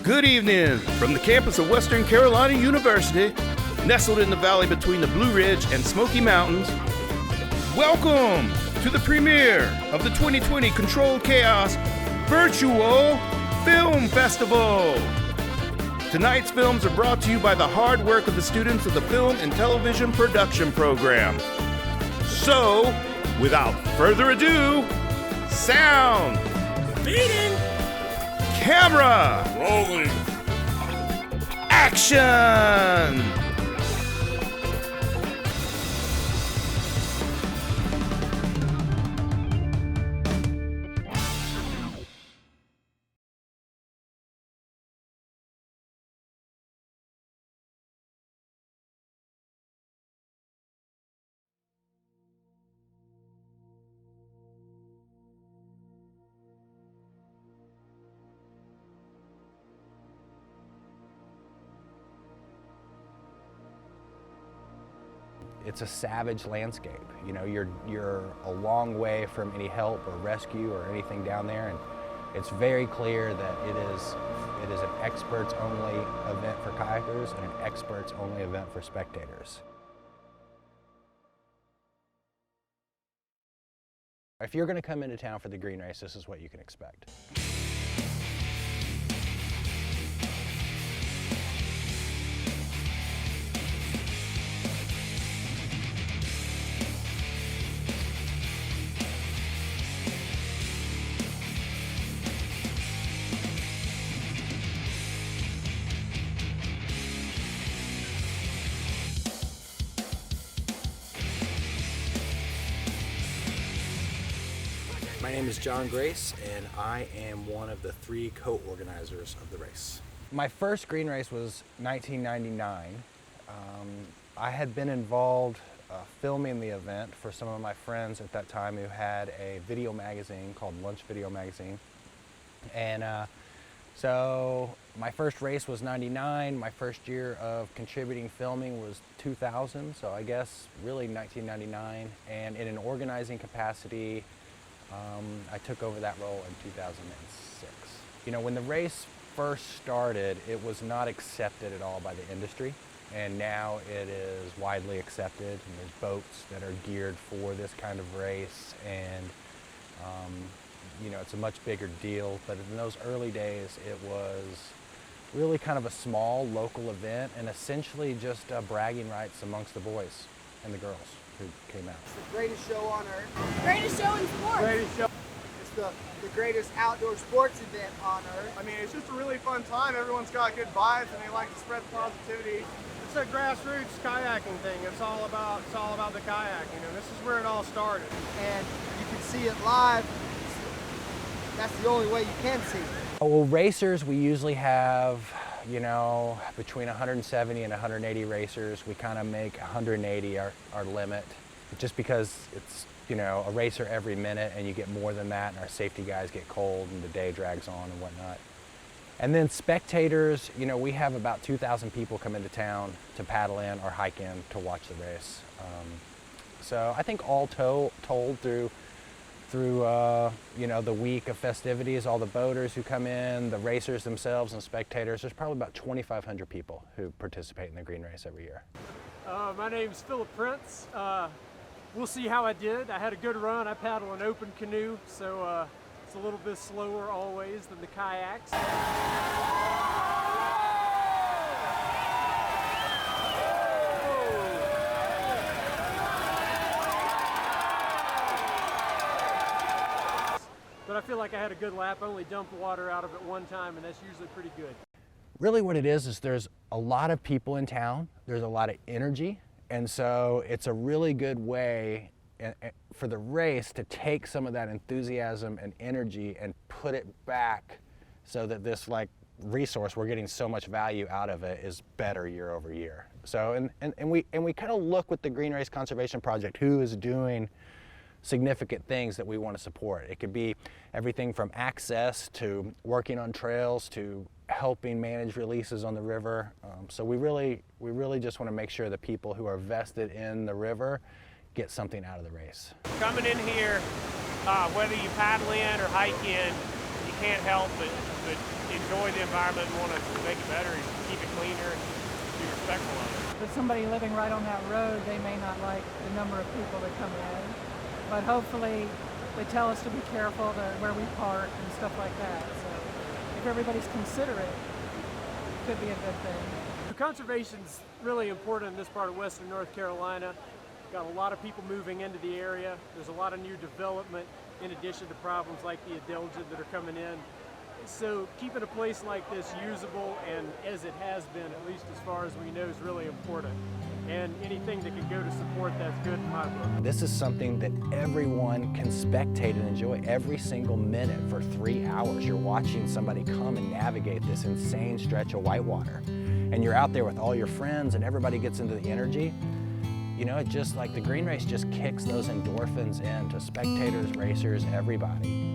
Good evening from the campus of Western Carolina University, nestled in the valley between the Blue Ridge and Smoky Mountains. Welcome to the premiere of the 2020 Controlled Chaos Virtual Film Festival. Tonight's films are brought to you by the hard work of the students of the Film and Television Production Program. So, without further ado, sound, beating, camera, rolling, action! It's a savage landscape. You know, you're a long way from any help or rescue or anything down there, and it's very clear that it is an experts-only event for kayakers and an experts-only event for spectators. If you're going to come into town for the Green Race, this is what you can expect. My name is John Grace, and I am one of the 3 co-organizers of the race. My first Green Race was 1999. I had been involved filming the event for some of my friends at that time who had a video magazine called Lunch Video Magazine. And so my first race was 99. My first year of contributing filming was 2000, so I guess really 1999. And in an organizing capacity, I took over that role in 2006. You know, when the race first started, it was not accepted at all by the industry, and now it is widely accepted, and there's boats that are geared for this kind of race, and you know, it's a much bigger deal. But in those early days, it was really kind of a small local event, and essentially just bragging rights amongst the boys and the girls who came out. It's the greatest show on earth. Greatest show in sports. Greatest show. It's the greatest outdoor sports event on earth. I mean, it's just a really fun time. Everyone's got good vibes and they like to spread positivity. It's a grassroots kayaking thing. It's all about the kayaking, and this is where it all started. And you can see it live. That's the only way you can see it. Well, racers, we usually have, you know, between 170 and 180 racers. We kind of make 180 our limit, just because it's, you know, a racer every minute, and you get more than that, and our safety guys get cold and the day drags on and whatnot. And then spectators, you know, we have about 2,000 people come into town to paddle in or hike in to watch the race. So I think all told through you know, the week of festivities, all the boaters who come in, the racers themselves and spectators, there's probably about 2,500 people who participate in the Green Race every year. My name's Philip Prince. We'll see how I did. I had a good run. I paddle an open canoe, so it's a little bit slower always than the kayaks. But I feel like I had a good lap. I only dumped water out of it one time, and that's usually pretty good. Really what it is there's a lot of people in town, there's a lot of energy, and so it's a really good way for the race to take some of that enthusiasm and energy and put it back so that this like resource, we're getting so much value out of it, is better year over year. So and we kind of look with the Green Race Conservation Project who is doing significant things that we want to support. It could be everything from access to working on trails to helping manage releases on the river. So we really just want to make sure the people who are vested in the river get something out of the race. Coming in here, whether you paddle in or hike in, you can't help but enjoy the environment and want to make it better and keep it cleaner and be respectful of it. But somebody living right on that road, they may not like the number of people that come in. But hopefully they tell us to be careful where we park and stuff like that. So if everybody's considerate, it could be a good thing. Conservation's really important in this part of Western North Carolina. Got a lot of people moving into the area. There's a lot of new development in addition to problems like the adelgid that are coming in. So keeping a place like this usable and as it has been, at least as far as we know, is really important. And anything that can go to support that's good in my book. This is something that everyone can spectate and enjoy every single minute for 3 hours. You're watching somebody come and navigate this insane stretch of whitewater. And you're out there with all your friends and everybody gets into the energy. You know, it just like the green race just kicks those endorphins into spectators, racers, everybody.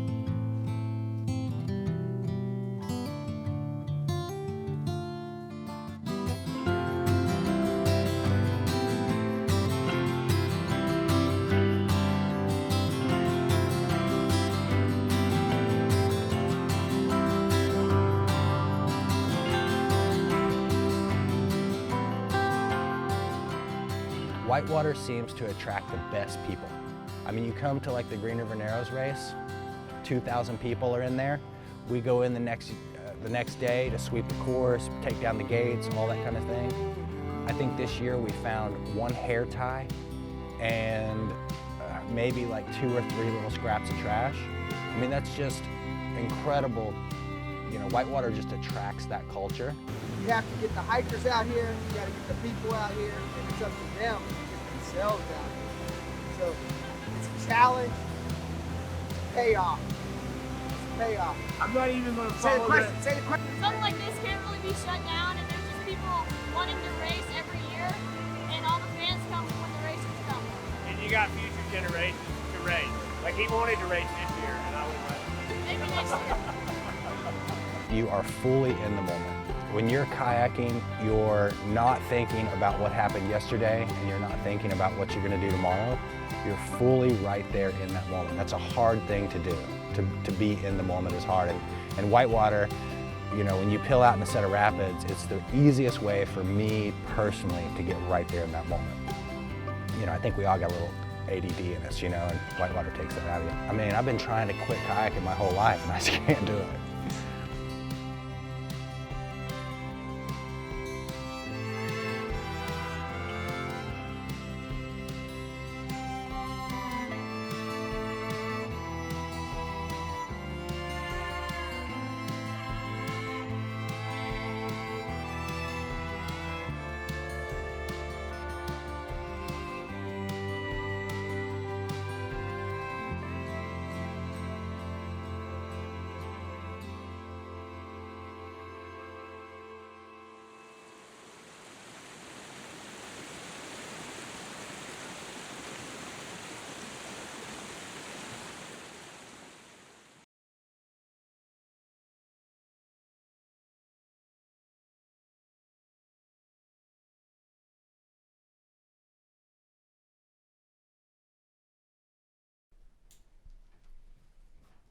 Whitewater seems to attract the best people. I mean, you come to like the Green River Narrows race, 2,000 people are in there. We go in the next day to sweep the course, take down the gates, all that kind of thing. I think this year we found one hair tie and maybe like 2 or 3 little scraps of trash. I mean, that's just incredible. You know, Whitewater just attracts that culture. You have to get the hikers out here, you got to get the people out here, and it's up to them to get themselves out here. So it's a challenge, payoff. It's payoff. I'm not even going to Say the follow question, that. say the question. Something like this can't really be shut down, and there's just people wanting to race every year, and all the fans come when the racers come. And you got future generations to race. Like he wanted to race this year, and I would race. Maybe next year. You are fully in the moment. When you're kayaking, you're not thinking about what happened yesterday and you're not thinking about what you're going to do tomorrow. You're fully right there in that moment. That's a hard thing to do. To be in the moment is hard. And whitewater, you know, when you pill out in a set of rapids, it's the easiest way for me personally to get right there in that moment. You know, I think we all got a little ADD in us, you know, and whitewater takes that out of you. I mean, I've been trying to quit kayaking my whole life and I just can't do it.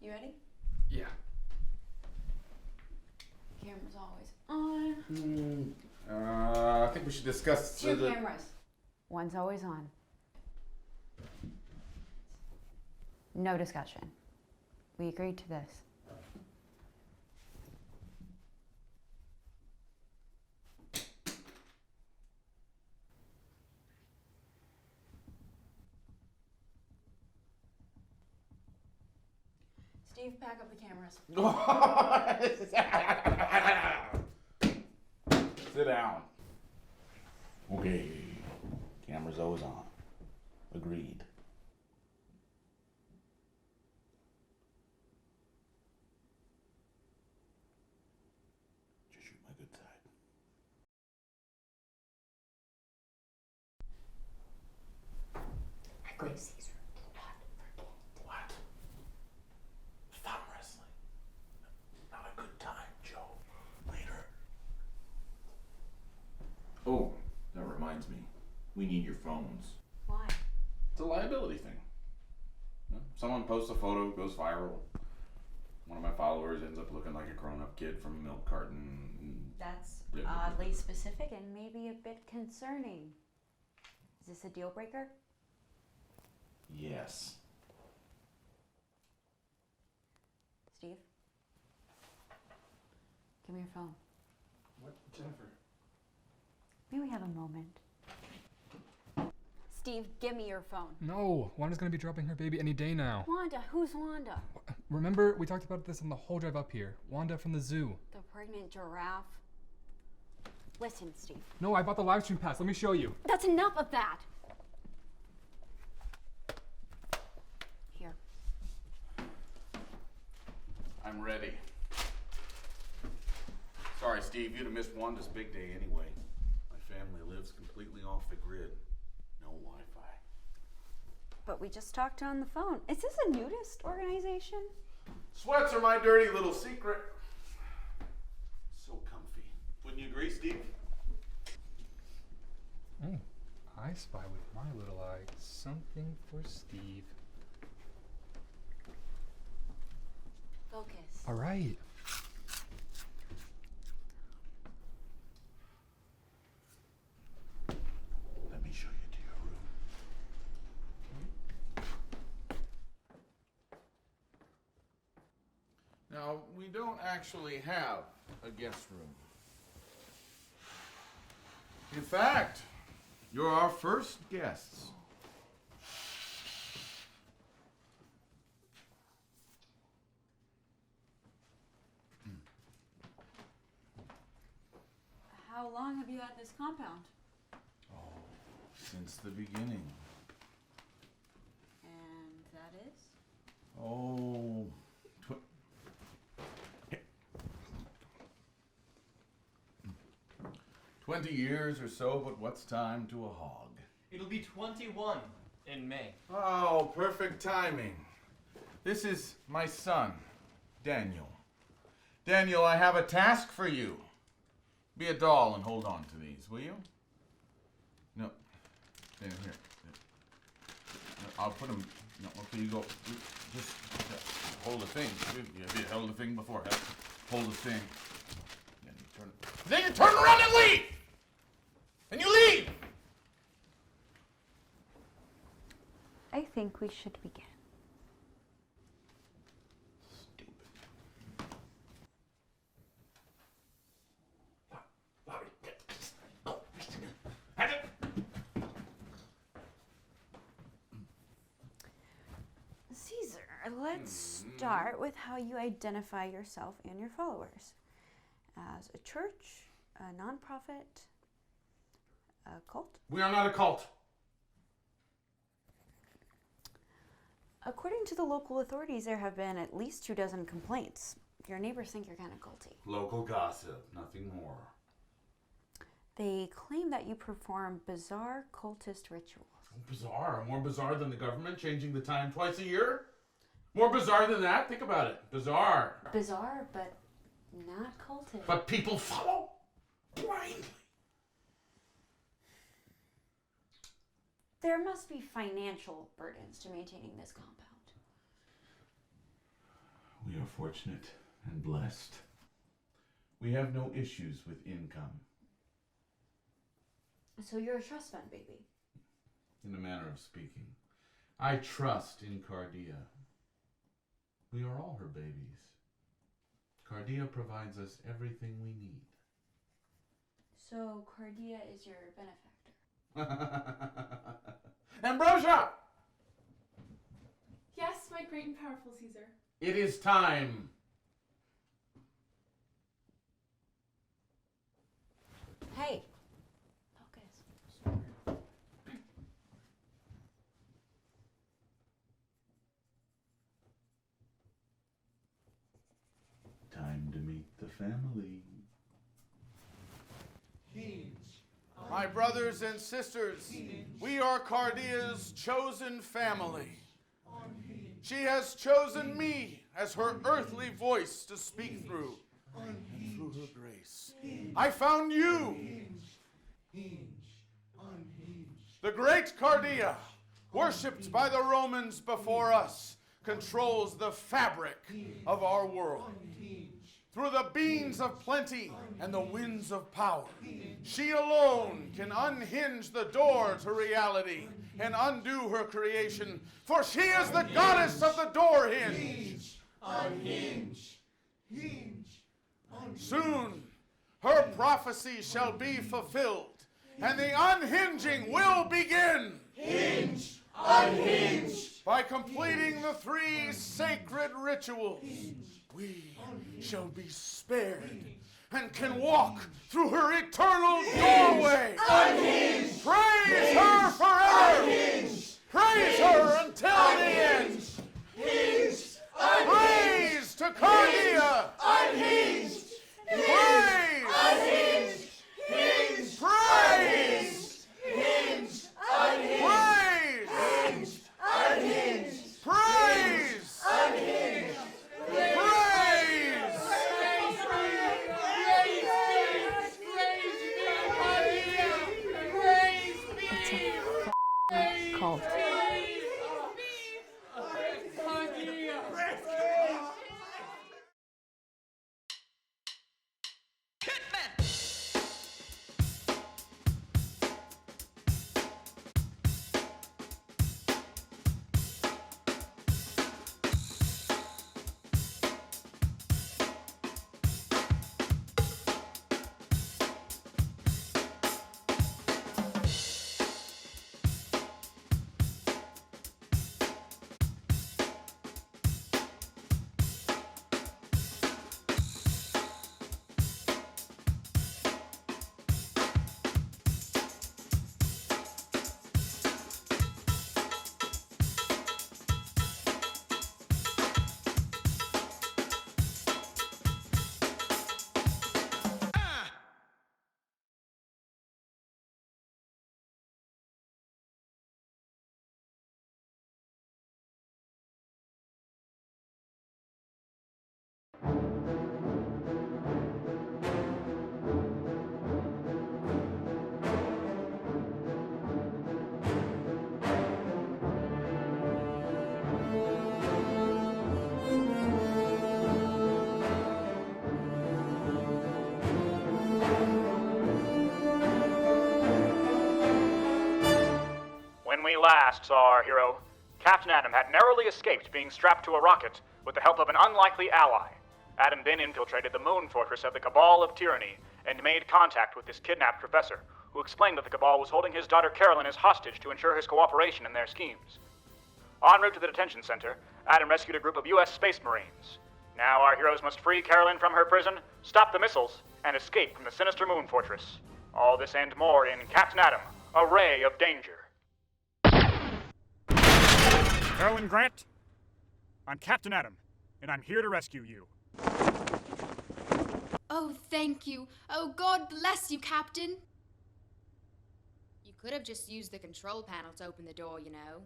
You ready? Yeah. Camera's always on. I think we should discuss 2 cameras. One's always on. No discussion. We agreed to this. Steve, pack up the cameras. Sit down. Okay. Camera's always on. Agreed. Just shoot my good side. I agree, Caesar. Do not forget. What? Thumb wrestling. Not a good time, Joe. Later. Oh, that reminds me. We need your phones. Why? It's a liability thing. Someone posts a photo, goes viral. one of my followers ends up looking like a grown-up kid from a milk carton. That's oddly specific and maybe a bit concerning. Is this a deal breaker? Yes. Steve? Give me your phone. What, Jennifer? May we have a moment? Steve, give me your phone. No, Wanda's gonna be dropping her baby any day now. Wanda? Who's Wanda? Remember, we talked about this on the whole drive up here. Wanda from the zoo. The pregnant giraffe? Listen, Steve. No, I bought the live stream pass. Let me show you. That's enough of that! Here. I'm ready. Sorry, Steve, you'd have missed Wanda's big day anyway. My family lives completely off the grid. No Wi-Fi. But we just talked on the phone. Is this a nudist organization? Sweats are my dirty little secret. So comfy. Wouldn't you agree, Steve? Oh, I spy with my little eye. Something for Steve. Focus. All right. Let me show you to your room. Now, we don't actually have a guest room. In fact, you're our first guests. How long have you had this compound? Oh, since the beginning. And that is? Oh, 20 years or so, but what's time to a hog? It'll be 21 in May. Oh, perfect timing. This is my son, Daniel. Daniel, I have a task for you. Be a doll and hold on to these, will you? No. Stand here. No, I'll put them. No, okay, you go. Just hold the thing. You held the thing before. Hold the thing. Then you turn around and leave! And you leave! I think we should begin. Caesar, let's start with how you identify yourself and your followers. As a church, a nonprofit, a cult? We are not a cult. According to the local authorities, there have been at least 24 complaints. Your neighbors think you're kind of culty. Local gossip, nothing more. They claim that you perform bizarre cultist rituals. Bizarre. More bizarre than the government changing the time twice a year? More bizarre than that? Think about it. Bizarre. Bizarre, but not cultic. But people follow blindly. There must be financial burdens to maintaining this compound. We are fortunate and blessed. We have no issues with income. So you're a trust fund baby? In a manner of speaking. I trust in Cardia. We are all her babies. Cardia provides us everything we need. So Cardia is your benefactor? Ambrosia! Yes, my great and powerful Caesar. It is time. Hey, focus. Time to meet the family. My brothers and sisters, we are Cardia's chosen family. She has chosen me as her earthly voice to speak through. And through her grace, I found you. The great Cardia, worshipped by the Romans before us, controls the fabric of our world. Through the beams of plenty and the winds of power, she alone can unhinge the door to reality and undo her creation, for she is the goddess of the door hinge. Unhinge, hinge, unhinge. Soon, her prophecy shall be fulfilled, and the unhinging will begin. Hinge, unhinge. By completing the 3 sacred rituals, we shall be spared and can walk through her eternal doorway. Unhinge. Praise her forever. Unhinge. Praise her until the end. Hinge. Praise to Cardia. Unhinged. Praise. Unhinged. Hinge. Praise. Hinge. Unhinged. Praise. Unhinged. Praise. Unhinged. Cult. When we last saw our hero, Captain Adam had narrowly escaped being strapped to a rocket with the help of an unlikely ally. Adam then infiltrated the moon fortress of the Cabal of Tyranny and made contact with this kidnapped professor, who explained that the Cabal was holding his daughter Carolyn as hostage to ensure his cooperation in their schemes. En route to the detention center, Adam rescued a group of U.S. Space Marines. Now our heroes must free Carolyn from her prison, stop the missiles, and escape from the sinister moon fortress. All this and more in Captain Adam, A Ray of Danger. Carolyn Grant, I'm Captain Adam, and I'm here to rescue you. Oh, thank you. Oh, God bless you, Captain. You could have just used the control panel to open the door, you know.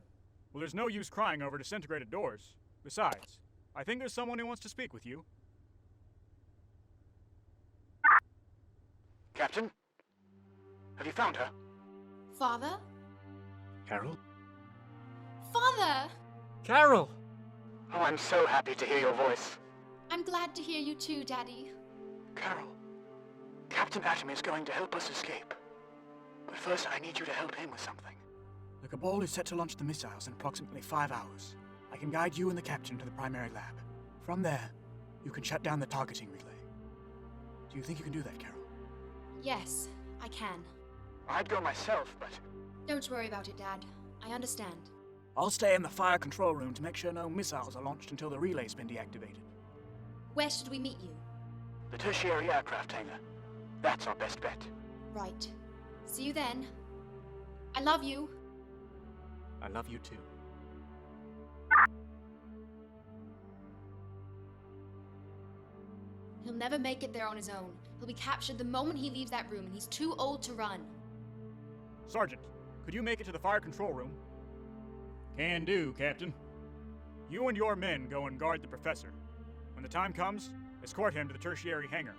Well, there's no use crying over disintegrated doors. Besides, I think there's someone who wants to speak with you. Captain? Have you found her? Father? Carol? Father! Carol! Oh, I'm so happy to hear your voice. I'm glad to hear you too, Daddy. Carol, Captain Adam is going to help us escape. But first, I need you to help him with something. The Cabal is set to launch the missiles in approximately 5 hours. I can guide you and the captain to the primary lab. From there, you can shut down the targeting relay. Do you think you can do that, Carol? Yes, I can. I'd go myself, but... Don't worry about it, Dad. I understand. I'll stay in the fire control room to make sure no missiles are launched until the relay's been deactivated. Where should we meet you? The tertiary aircraft hangar. That's our best bet. Right. See you then. I love you. I love you too. He'll never make it there on his own. He'll be captured the moment he leaves that room, and he's too old to run. Sergeant, could you make it to the fire control room? Can do, Captain. You and your men go and guard the professor. When the time comes, escort him to the tertiary hangar.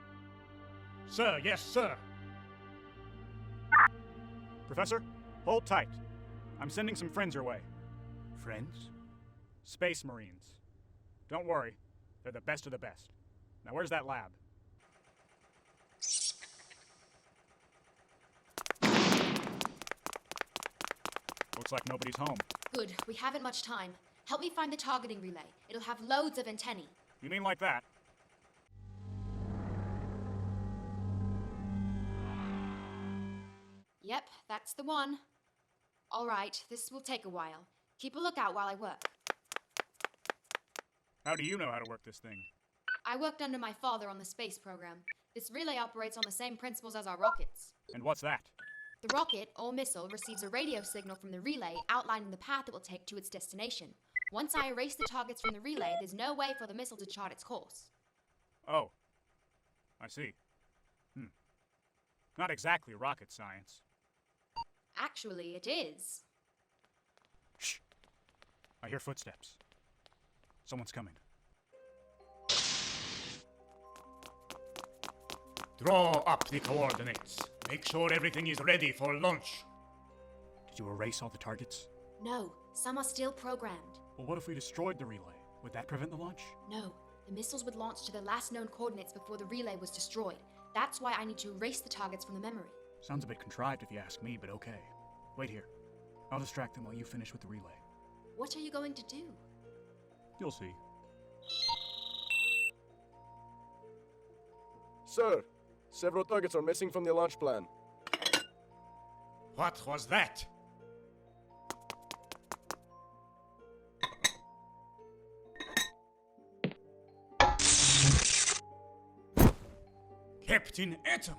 Sir, yes, sir. Professor, hold tight. I'm sending some friends your way. Friends? Space Marines. Don't worry, they're the best of the best. Now where's that lab? Looks like nobody's home. Good, we haven't much time. Help me find the targeting relay. It'll have loads of antennae. You mean like that? Yep, that's the one. All right, this will take a while. Keep a lookout while I work. How do you know how to work this thing? I worked under my father on the space program. This relay operates on the same principles as our rockets. And what's that? The rocket, or missile, receives a radio signal from the relay outlining the path it will take to its destination. Once I erase the targets from the relay, there's no way for the missile to chart its course. Oh, I see. Not exactly rocket science. Actually, it is. Shh! I hear footsteps. Someone's coming. Draw up the coordinates. Make sure everything is ready for launch. Did you erase all the targets? No, some are still programmed. Well, what if we destroyed the relay? Would that prevent the launch? No, the missiles would launch to their last known coordinates before the relay was destroyed. That's why I need to erase the targets from the memory. Sounds a bit contrived if you ask me, but okay. Wait here. I'll distract them while you finish with the relay. What are you going to do? You'll see. Sir, several targets are missing from the launch plan. What was that? Captain Atom!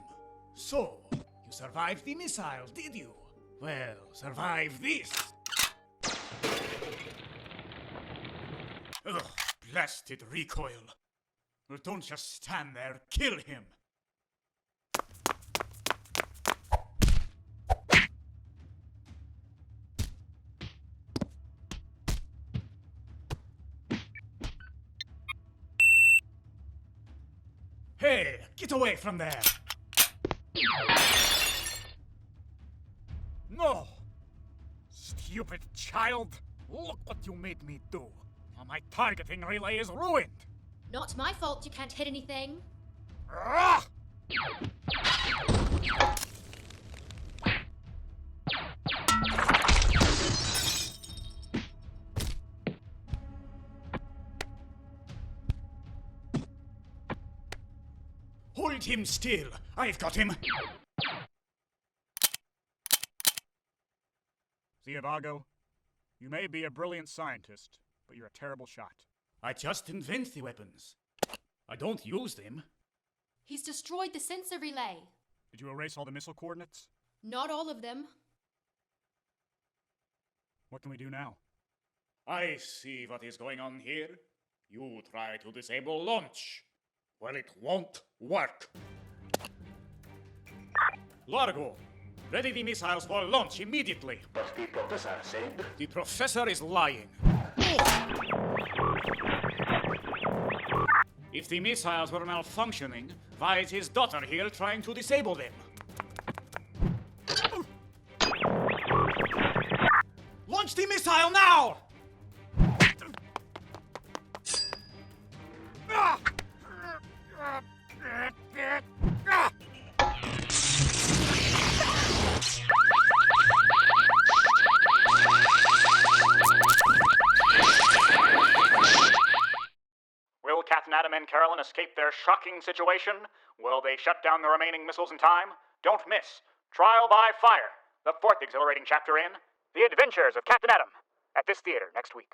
So, you survived the missile, did you? Well, survive this! Ugh, blasted recoil. Well, don't just stand there, kill him! Hey, get away from there! No! Stupid child! Look what you made me do! Now my targeting relay is ruined! Not my fault you can't hit anything. Ah! Hold him still! I've got him! Zievago, you may be a brilliant scientist, but you're a terrible shot. I just invent the weapons. I don't use them. He's destroyed the sensor relay. Did you erase all the missile coordinates? Not all of them. What can we do now? I see what is going on here. You try to disable launch. Well, it won't work. Largo, ready the missiles for launch immediately. Does the professor said? The professor is lying. If the missiles were malfunctioning, why is his daughter here trying to disable them? Launch the missile now! Will Captain Adam and Carolyn escape their shocking situation? Will they shut down the remaining missiles in time? Don't miss Trial by Fire, the fourth exhilarating chapter in The Adventures of Captain Adam, at this theater next week.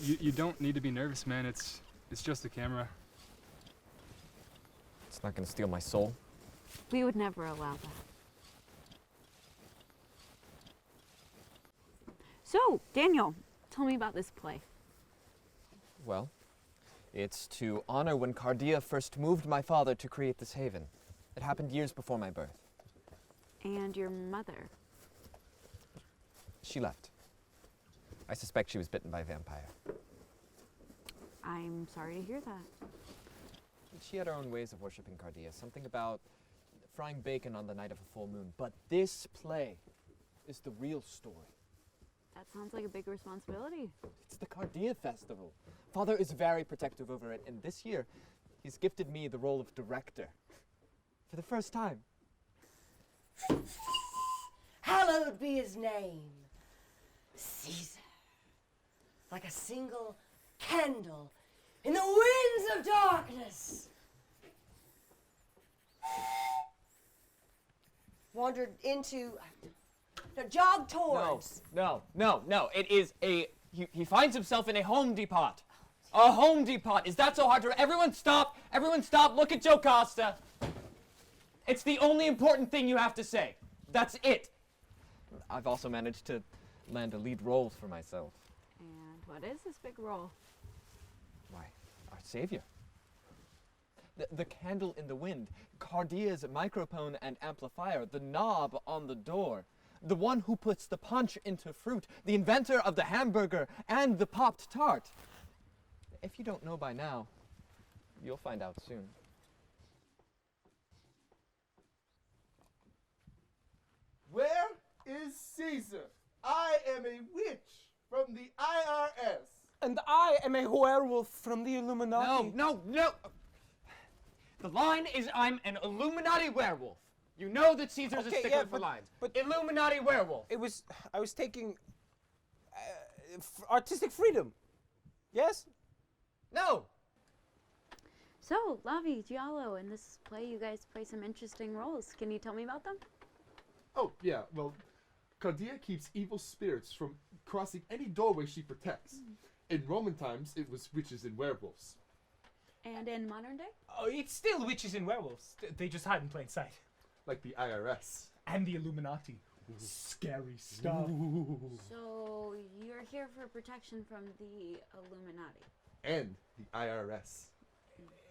You don't need to be nervous, man. It's just a camera. It's not gonna steal my soul. We would never allow that. So, Daniel, tell me about this play. Well, it's to honor when Cardia first moved my father to create this haven. It happened years before my birth. And your mother? She left. I suspect she was bitten by a vampire. I'm sorry to hear that. She had her own ways of worshiping Cardia, something about frying bacon on the night of a full moon. But this play is the real story. That sounds like a big responsibility. It's the Cardia Festival. Father is very protective over it, and this year, he's gifted me the role of director. For the first time. Hallowed be his name, Caesar. Like a single candle in the winds of darkness. Wandered into, jogged towards. No. It is he finds himself in a home depot. A home depot. Is that so hard to... Everyone stop! Everyone stop! Look at Joe Costa! It's the only important thing you have to say. That's it. I've also managed to land a lead role for myself. And what is this big role? Why, our savior. The candle in the wind, Cardia's microphone and amplifier, the knob on the door, the one who puts the punch into fruit, the inventor of the hamburger and the popped tart. If you don't know by now, you'll find out soon. Where is Caesar? I am a witch from the IRS. And I am a werewolf from the Illuminati. No. The line is I'm an Illuminati werewolf. You know that Caesar's a stickler for lines. But Illuminati werewolf. I was taking artistic freedom. Yes? No. So, Lavi, Giallo, in this play you guys play some interesting roles. Can you tell me about them? Oh, yeah, well, Cardia keeps evil spirits from crossing any doorway she protects. In Roman times, it was witches and werewolves. And in modern day? Oh, it's still witches and werewolves. They just hide in plain sight. Like the IRS. And the Illuminati. Scary stuff. So, you're here for protection from the Illuminati. And the IRS.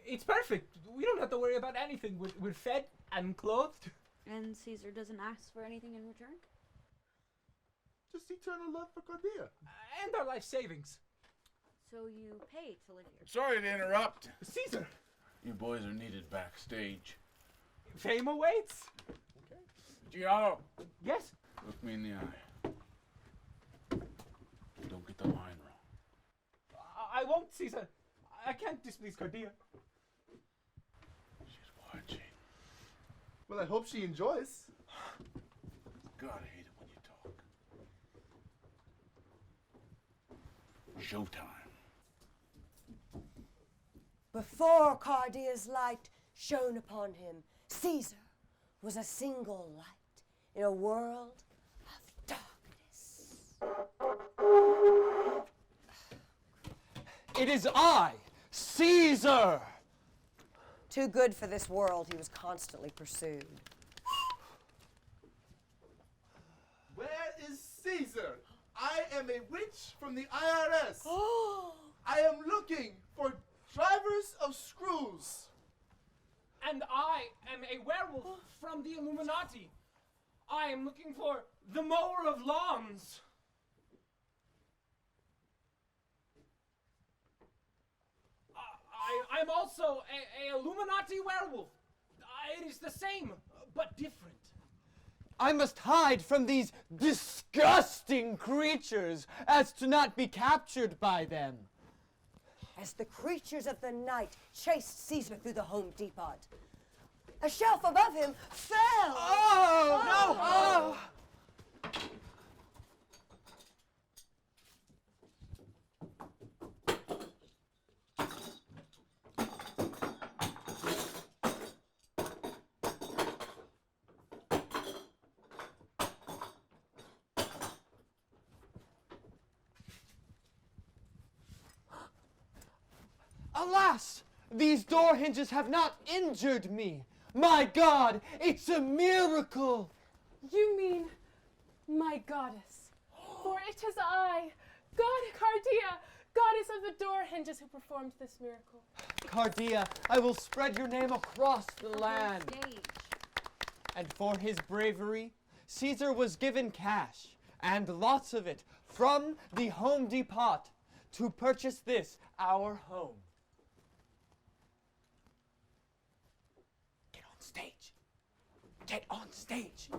It's perfect. We don't have to worry about anything. We're fed and clothed. And Caesar doesn't ask for anything in return? Just eternal love for Cardia. And our life savings. So you pay to live here? Sorry to interrupt. Caesar! You boys are needed backstage. Fame awaits. Okay. Giallo. Yes? Look me in the eye. Don't get the line wrong. I won't, Caesar. I can't displease Cardia. She's watching. Well, I hope she enjoys. God, I hate it when you talk. Showtime. Before Cardia's light shone upon him, Caesar was a single light in a world of darkness. It is I, Caesar! Too good for this world, he was constantly pursued. Where is Caesar? I am a witch from the IRS. I am looking for drivers of screws. And I am a werewolf from the Illuminati. I am looking for the mower of lawns. I'm also a Illuminati werewolf. It is the same, but different. I must hide from these disgusting creatures as to not be captured by them. As the creatures of the night chased Caesar through the home depot, a shelf above him fell. Oh, no! Oh. Alas! These door hinges have not injured me. My God, it's a miracle! You mean my goddess. For it is I, God Cardia, goddess of the door hinges, who performed this miracle. Cardia, I will spread your name across the land. And for his bravery, Caesar was given cash, and lots of it, from the Home Depot, to purchase this, our home. Get on stage. Get on stage.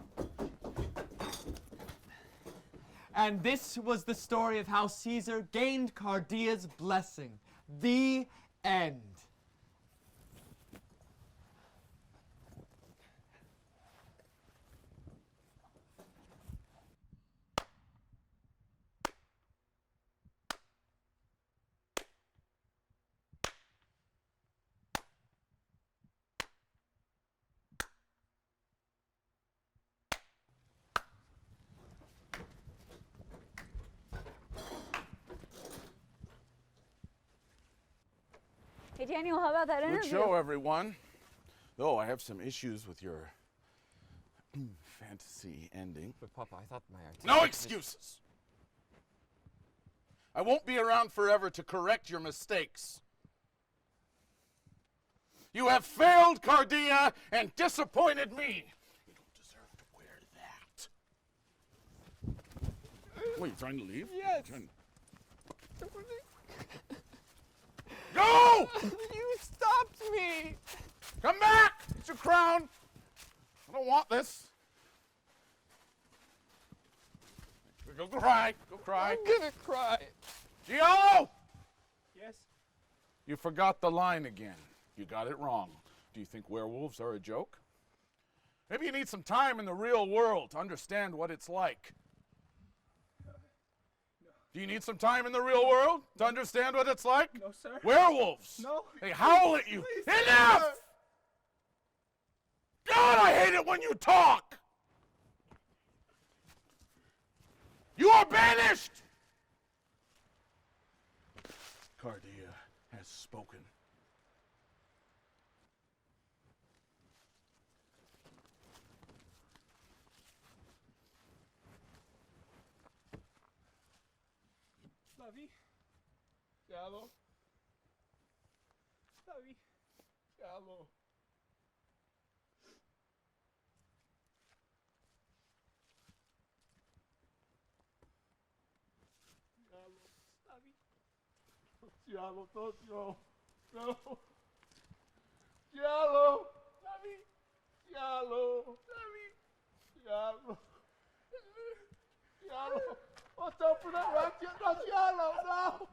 And this was the story of how Caesar gained Cardia's blessing. The end. Hey Daniel, how about that Good interview? show, everyone. Though I have some issues with your fantasy ending. But Papa, I thought my No excuses! I won't be around forever to correct your mistakes. You have failed, Cardia, and disappointed me. You don't deserve to wear that. Wait, you trying to leave? Yes. Go! You stopped me! Come back! It's your crown! I don't want this. Go cry. Go cry. I'm gonna cry. Giallo! Yes? You forgot the line again. You got it wrong. Do you think werewolves are a joke? Maybe you need some time in the real world to understand what it's like. Do you need some time in the real world to understand what it's like? No, sir. Werewolves! No. They howl at you. Please, Enough! sir. God, I hate it when you talk! You are banished! Cardia has spoken. Slavi. Giallo. Slavi. Giallo. Giallo. Slavi. Giallo, Tokyo. No. Giallo. Slavi. Giallo. Slavi. Giallo. Giallo. Watch out for that rock. Not Giallo. No.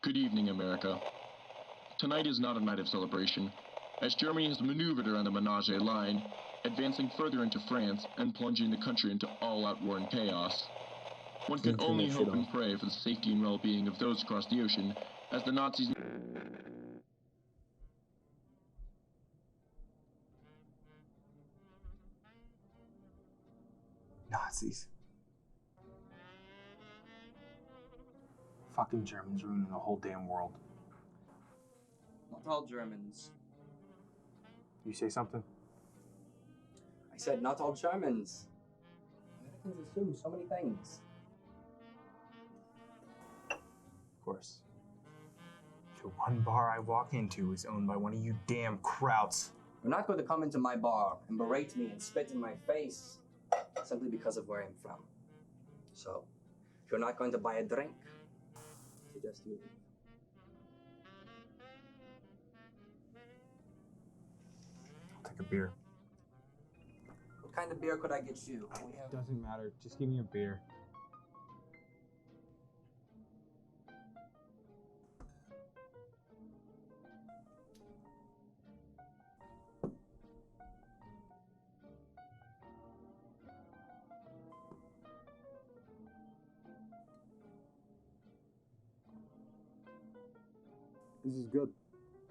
Good evening, America. Tonight is not a night of celebration, as Germany has maneuvered around the Menage line, advancing further into France and plunging the country into all-out war and chaos. One can only hope and pray for the safety and well-being of those across the ocean, as the Nazis... Nazis. Fucking Germans ruining the whole damn world. Not all Germans. You say something? I said not all Germans. Americans assume so many things. Of course. The one bar I walk into is owned by one of you damn krauts. You're not going to come into my bar and berate me and spit in my face simply because of where I'm from. So, if you're not going to buy a drink, I suggest you leave. I'll take a beer. What kind of beer could I get you? We have... Doesn't matter. Just give me a beer. This is good.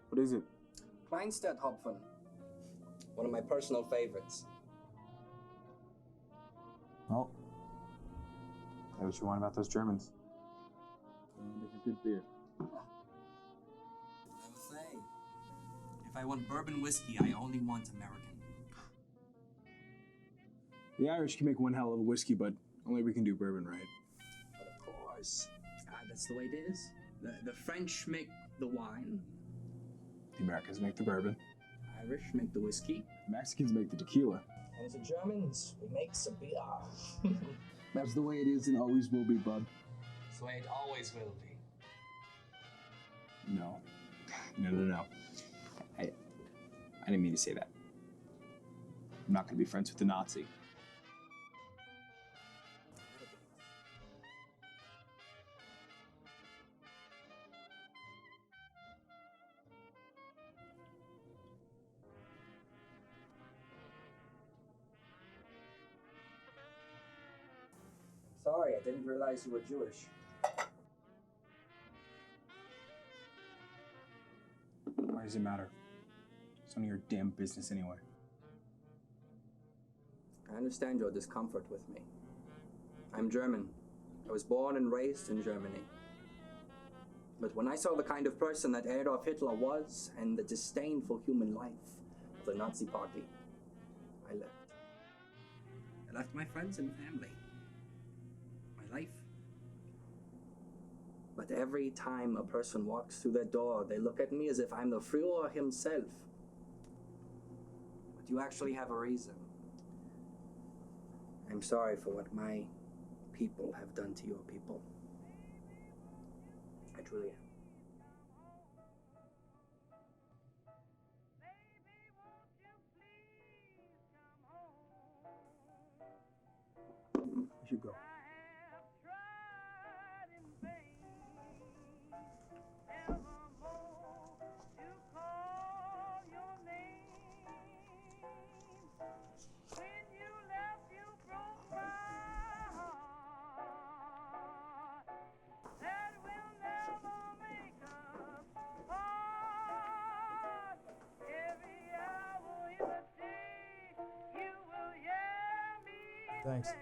What is it? Kleinstadt Hopfen. One of my personal favorites. Well, say what you want about those Germans. Make a good beer. I will say, if I want bourbon whiskey, I only want American. The Irish can make one hell of a whiskey, but only we can do bourbon right. But of course, that's the way it is. The French make the wine. The Americans make the bourbon. Irish make the whiskey. The Mexicans make the tequila. And the Germans, we make some beer. That's the way it is and always will be, bud. That's the way it always will be. No. No. I didn't mean to say that. I'm not going to be friends with the Nazi. Sorry, I didn't realize you were Jewish. Why does it matter? It's none of your damn business anyway. I understand your discomfort with me. I'm German. I was born and raised in Germany. But when I saw the kind of person that Adolf Hitler was and the disdain for human life of the Nazi Party, I left. I left my friends and family. My life. But every time a person walks through that door, they look at me as if I'm the Führer himself. But you actually have a reason. I'm sorry for what my people have done to your people. I truly am. We should go. Thanks.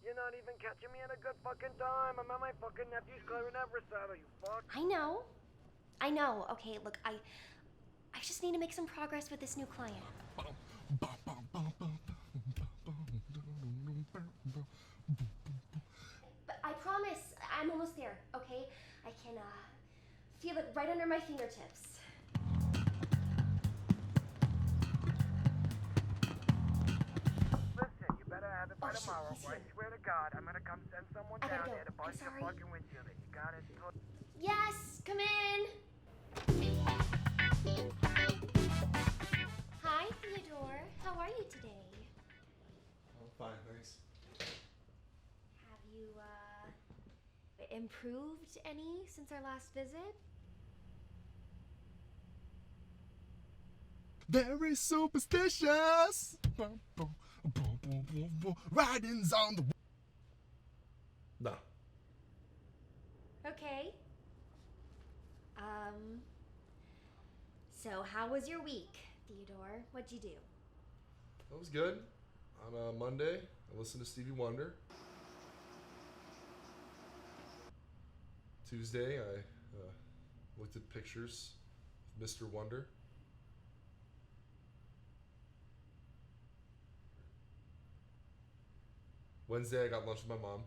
You're not even catching me at a good fucking time. I'm at my fucking nephew's clarinet recital, you fuck. I know. Okay, look, I just need to make some progress with this new client. But I promise, I'm almost there, okay? I can, feel it right under my fingertips. Listen, you better have it by tomorrow. I swear to God, I'm gonna come send someone down here to bust your fucking windshield. You got it? Yes, come in. Hi, Theodore. How are you today? I'm fine, thanks. Have you, improved any since our last visit? Very superstitious. Writings on the. No. Okay. So how was your week, Theodore? What'd you do? That was good. On Monday, I listened to Stevie Wonder. Tuesday, I looked at pictures of Mr. Wonder. Wednesday, I got lunch with my mom.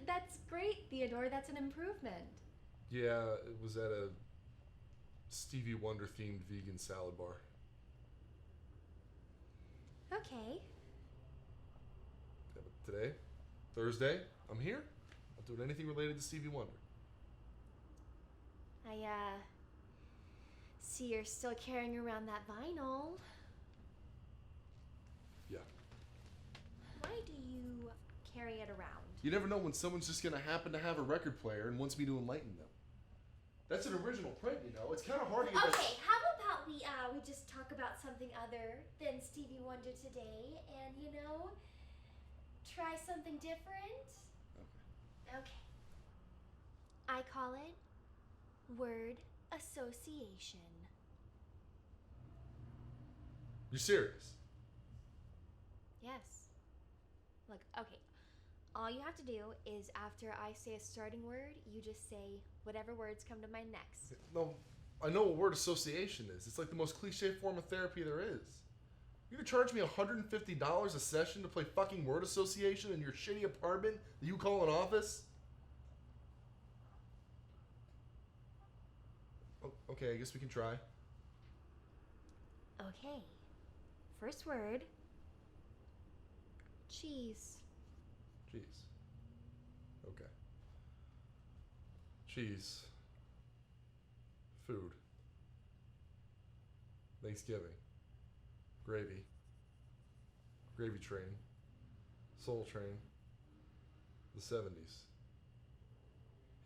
That's great, Theodore. That's an improvement. Yeah, it was at a Stevie Wonder themed vegan salad bar. Okay. Yeah, but today, Thursday, I'm here. I'll do anything related to Stevie Wonder. I, see you're still carrying around that vinyl. Yeah. Why do you carry it around? You never know when someone's just gonna happen to have a record player and wants me to enlighten them. That's an original print, you know. It's kind of hard to get Okay, how about we just talk about something other than Stevie Wonder today, and try something different? Okay. I call it word association. You're serious? Yes. Look, okay. All you have to do is after I say a starting word, you just say whatever words come to mind next. No, I know what word association is. It's like the most cliche form of therapy there is. You're gonna charge me $150 a session to play fucking word association in your shitty apartment that you call an office? Okay, I guess we can try. Okay. First word. Cheese. Cheese. Okay. Cheese. Food. Thanksgiving. Gravy. Gravy Train. Soul Train. The 70s.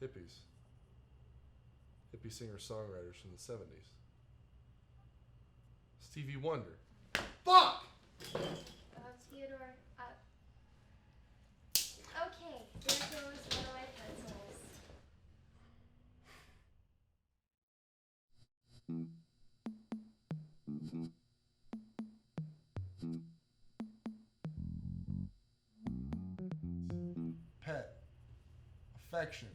Hippies. Hippie singer-songwriters from the 70s. Stevie Wonder. Fuck! Theodore, okay, there goes one of my pencils. affection,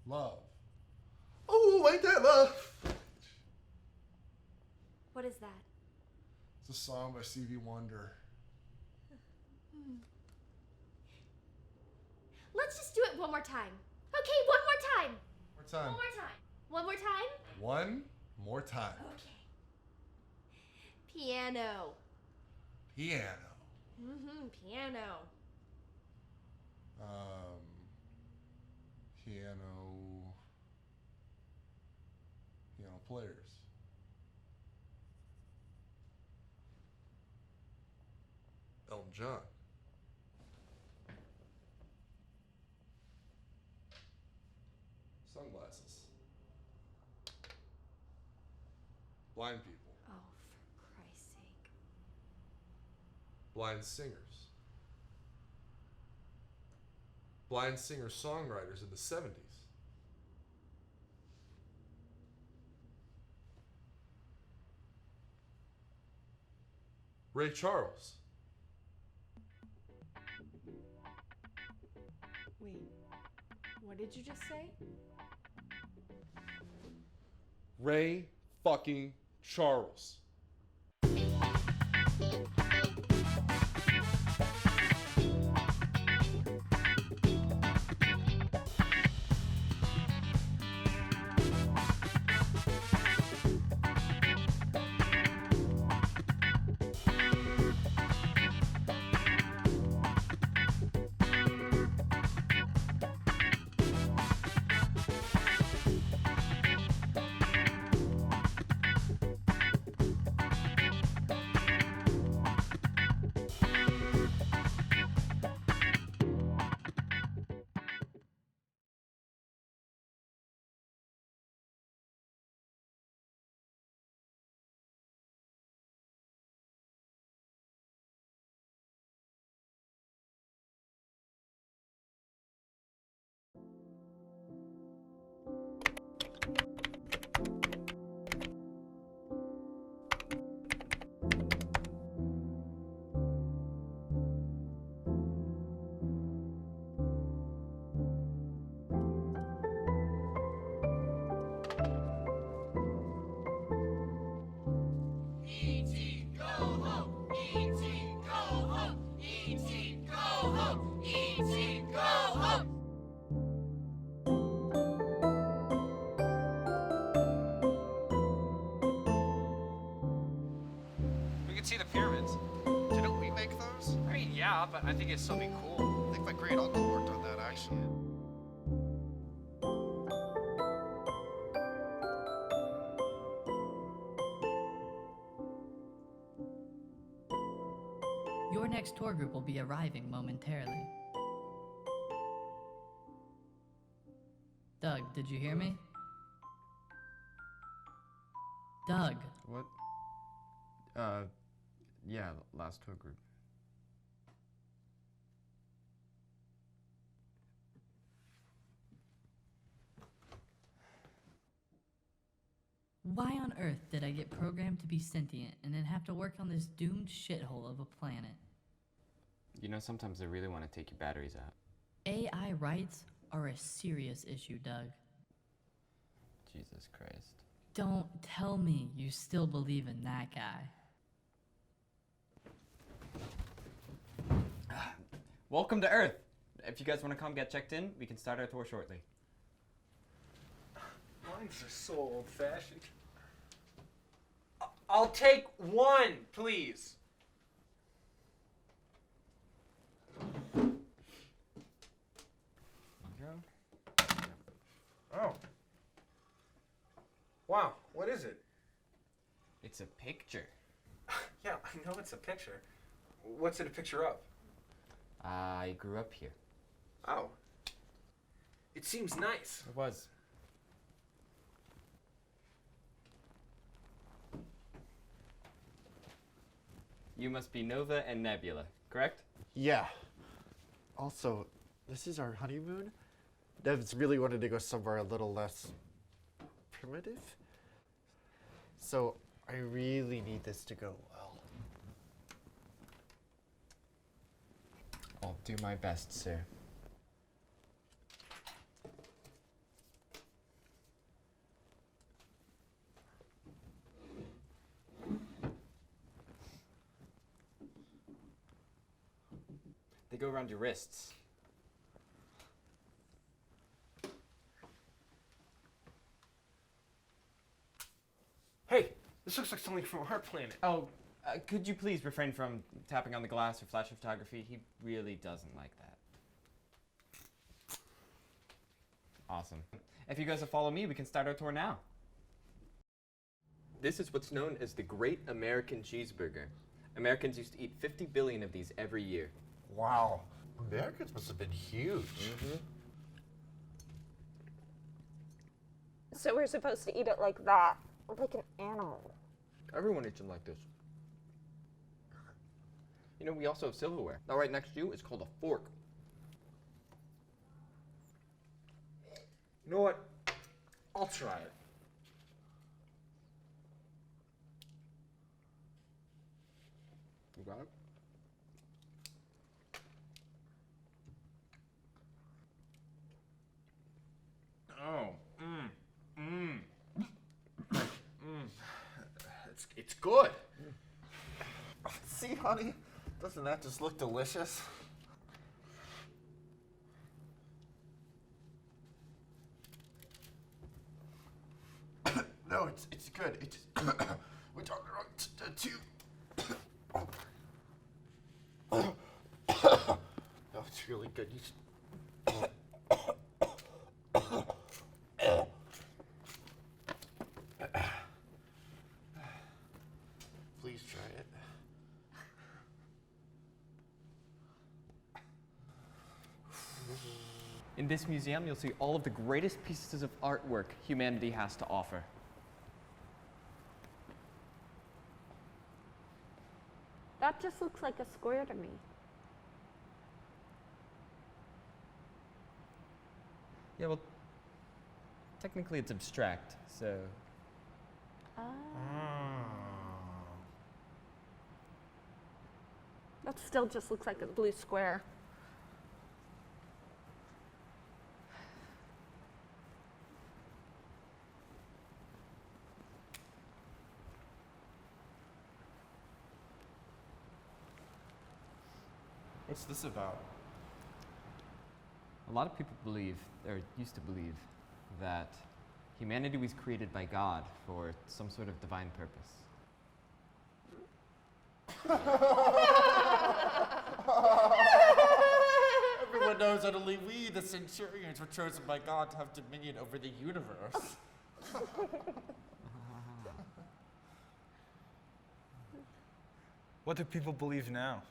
love. Oh, ain't that love? What is that? It's a song by Stevie Wonder. Let's just do it one more time. Okay, one more time. More time. One more time. One more time. One more time. Okay. Piano. Piano. Piano. Piano players. Elton John. Sunglasses. Blind people. Oh, for Christ's sake. Blind singers. Blind singer-songwriters in the 70s. Ray Charles. Wait, what did you just say? Ray fucking Charles. We can see the pyramids. Didn't we make those? I mean, yeah, but I think it's something cool. I think my great uncle worked on that, actually. Your next tour group will be arriving momentarily. Doug, did you hear me? Doug. What? Yeah, last tour group. Why on earth did I get programmed to be sentient and then have to work on this doomed shithole of a planet? You know, sometimes they really want to take your batteries out. AI rights are a serious issue, Doug. Jesus Christ. Don't tell me you still believe in that guy. Welcome to Earth. If you guys want to come get checked in, we can start our tour shortly. Mine's are so old-fashioned. I'll take one, please. Oh. Wow, what is it? It's a picture. Yeah, I know it's a picture. What's it a picture of? I grew up here. Oh. It seems nice. It was. You must be Nova and Nebula, correct? Yeah. Also, this is our honeymoon. Dev's really wanted to go somewhere a little less primitive. So I really need this to go well. I'll do my best, sir. They go around your wrists. Hey, this looks like something from our planet. Oh, could you please refrain from tapping on the glass or flashing photography? He really doesn't like that. Awesome. If you guys will follow me, we can start our tour now. This is what's known as the Great American Cheeseburger. Americans used to eat 50 billion of these every year. Wow. Americans must have been huge. So we're supposed to eat it like that, like an animal. Everyone eats them like this. You know, we also have silverware. That right next to you is called a fork. You know what? I'll try it. You got it? Oh, It's good. See, honey? Doesn't that just look delicious? No, it's good. It's we're talking about two. Oh, it's really good. You should... Please try it. In this museum, you'll see all of the greatest pieces of artwork humanity has to offer. That just looks like a square to me. Yeah, well, technically it's abstract, so... That still just looks like a blue square. What's this about? A lot of people believe, or used to believe, that humanity was created by God for some sort of divine purpose. Everyone knows that only we, the centurions, were chosen by God to have dominion over the universe. What do people believe now?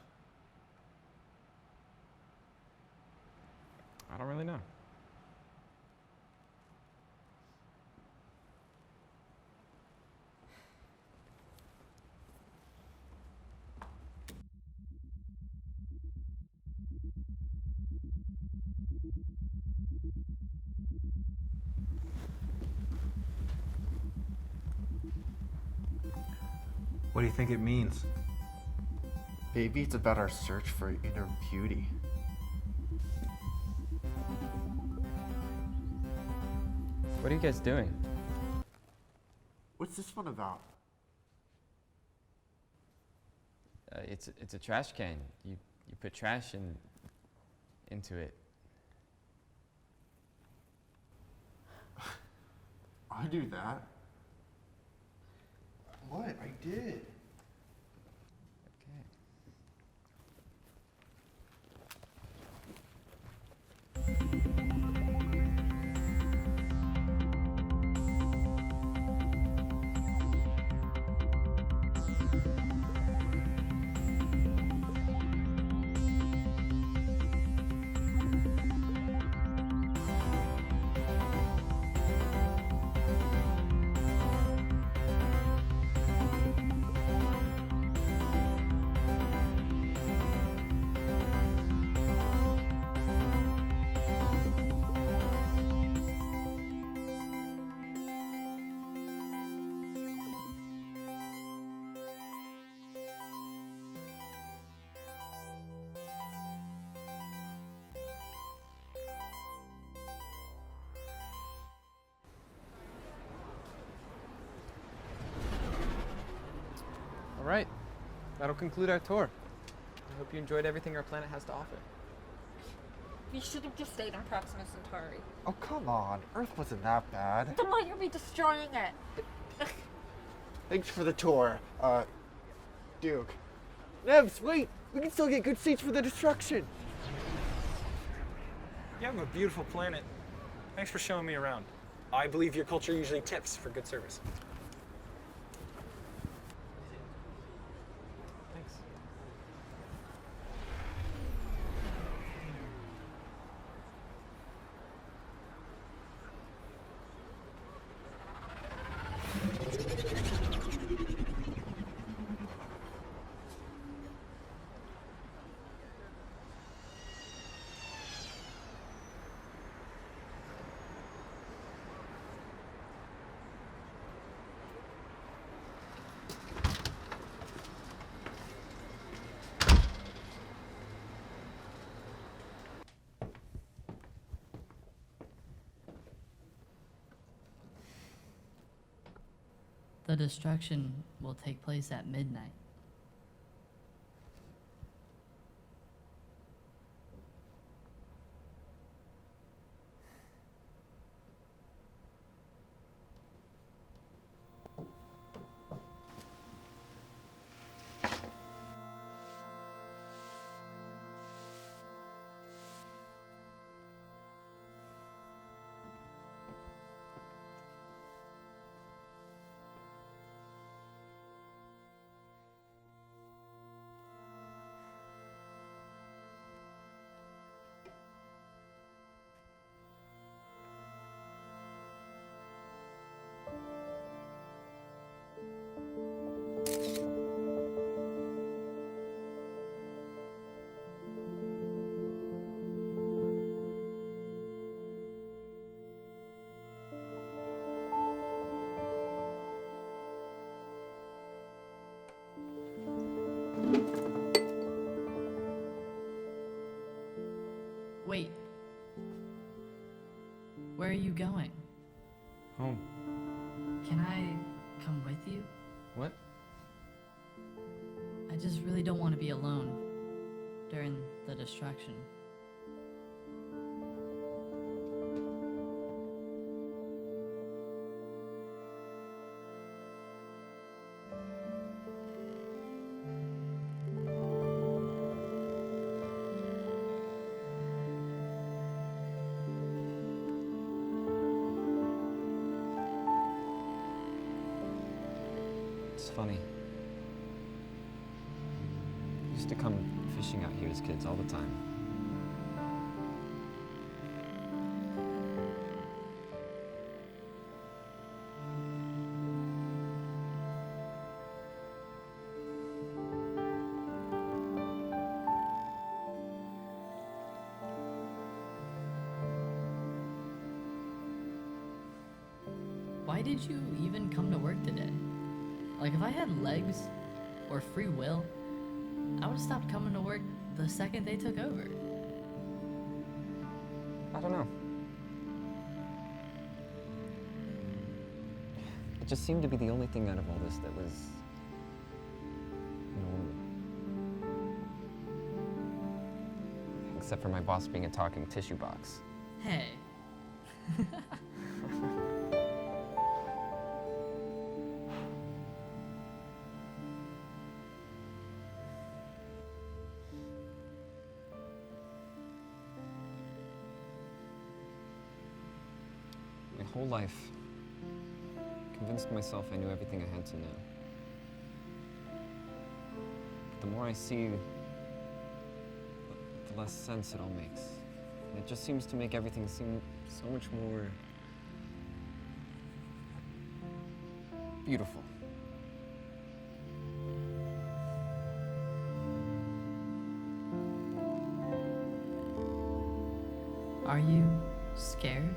I don't really know. What do you think it means? Maybe it's about our search for inner beauty. What are you guys doing? What's this one about? It's a trash can. You put trash into it. I do that. What? I did. All right, that'll conclude our tour. hope you enjoyed everything our planet has to offer. You should have just stayed on Proxima Centauri. Oh, come on. Earth wasn't that bad. Then why you'll be destroying it? Thanks for the tour, Duke. Nevs, wait! We can still get good seats for the destruction! You have a beautiful planet. Thanks for showing me around. I believe your culture usually tips for good service. Thanks. The destruction will take place at midnight. Wait. Where are you going? Home. Can I come with you? What? I just really don't want to be alone during the destruction. It's funny. We used to come fishing out here as kids all the time. Why did you even come to work today? Like, if I had legs or free will, I would have stopped coming to work the second they took over. I don't know. It just seemed to be the only thing out of all this that was normal. Except for my boss being a talking tissue box. Hey. My whole life, convinced myself I knew everything I had to know. But the more I see, the less sense it all makes. And it just seems to make everything seem so much more beautiful. Are you scared?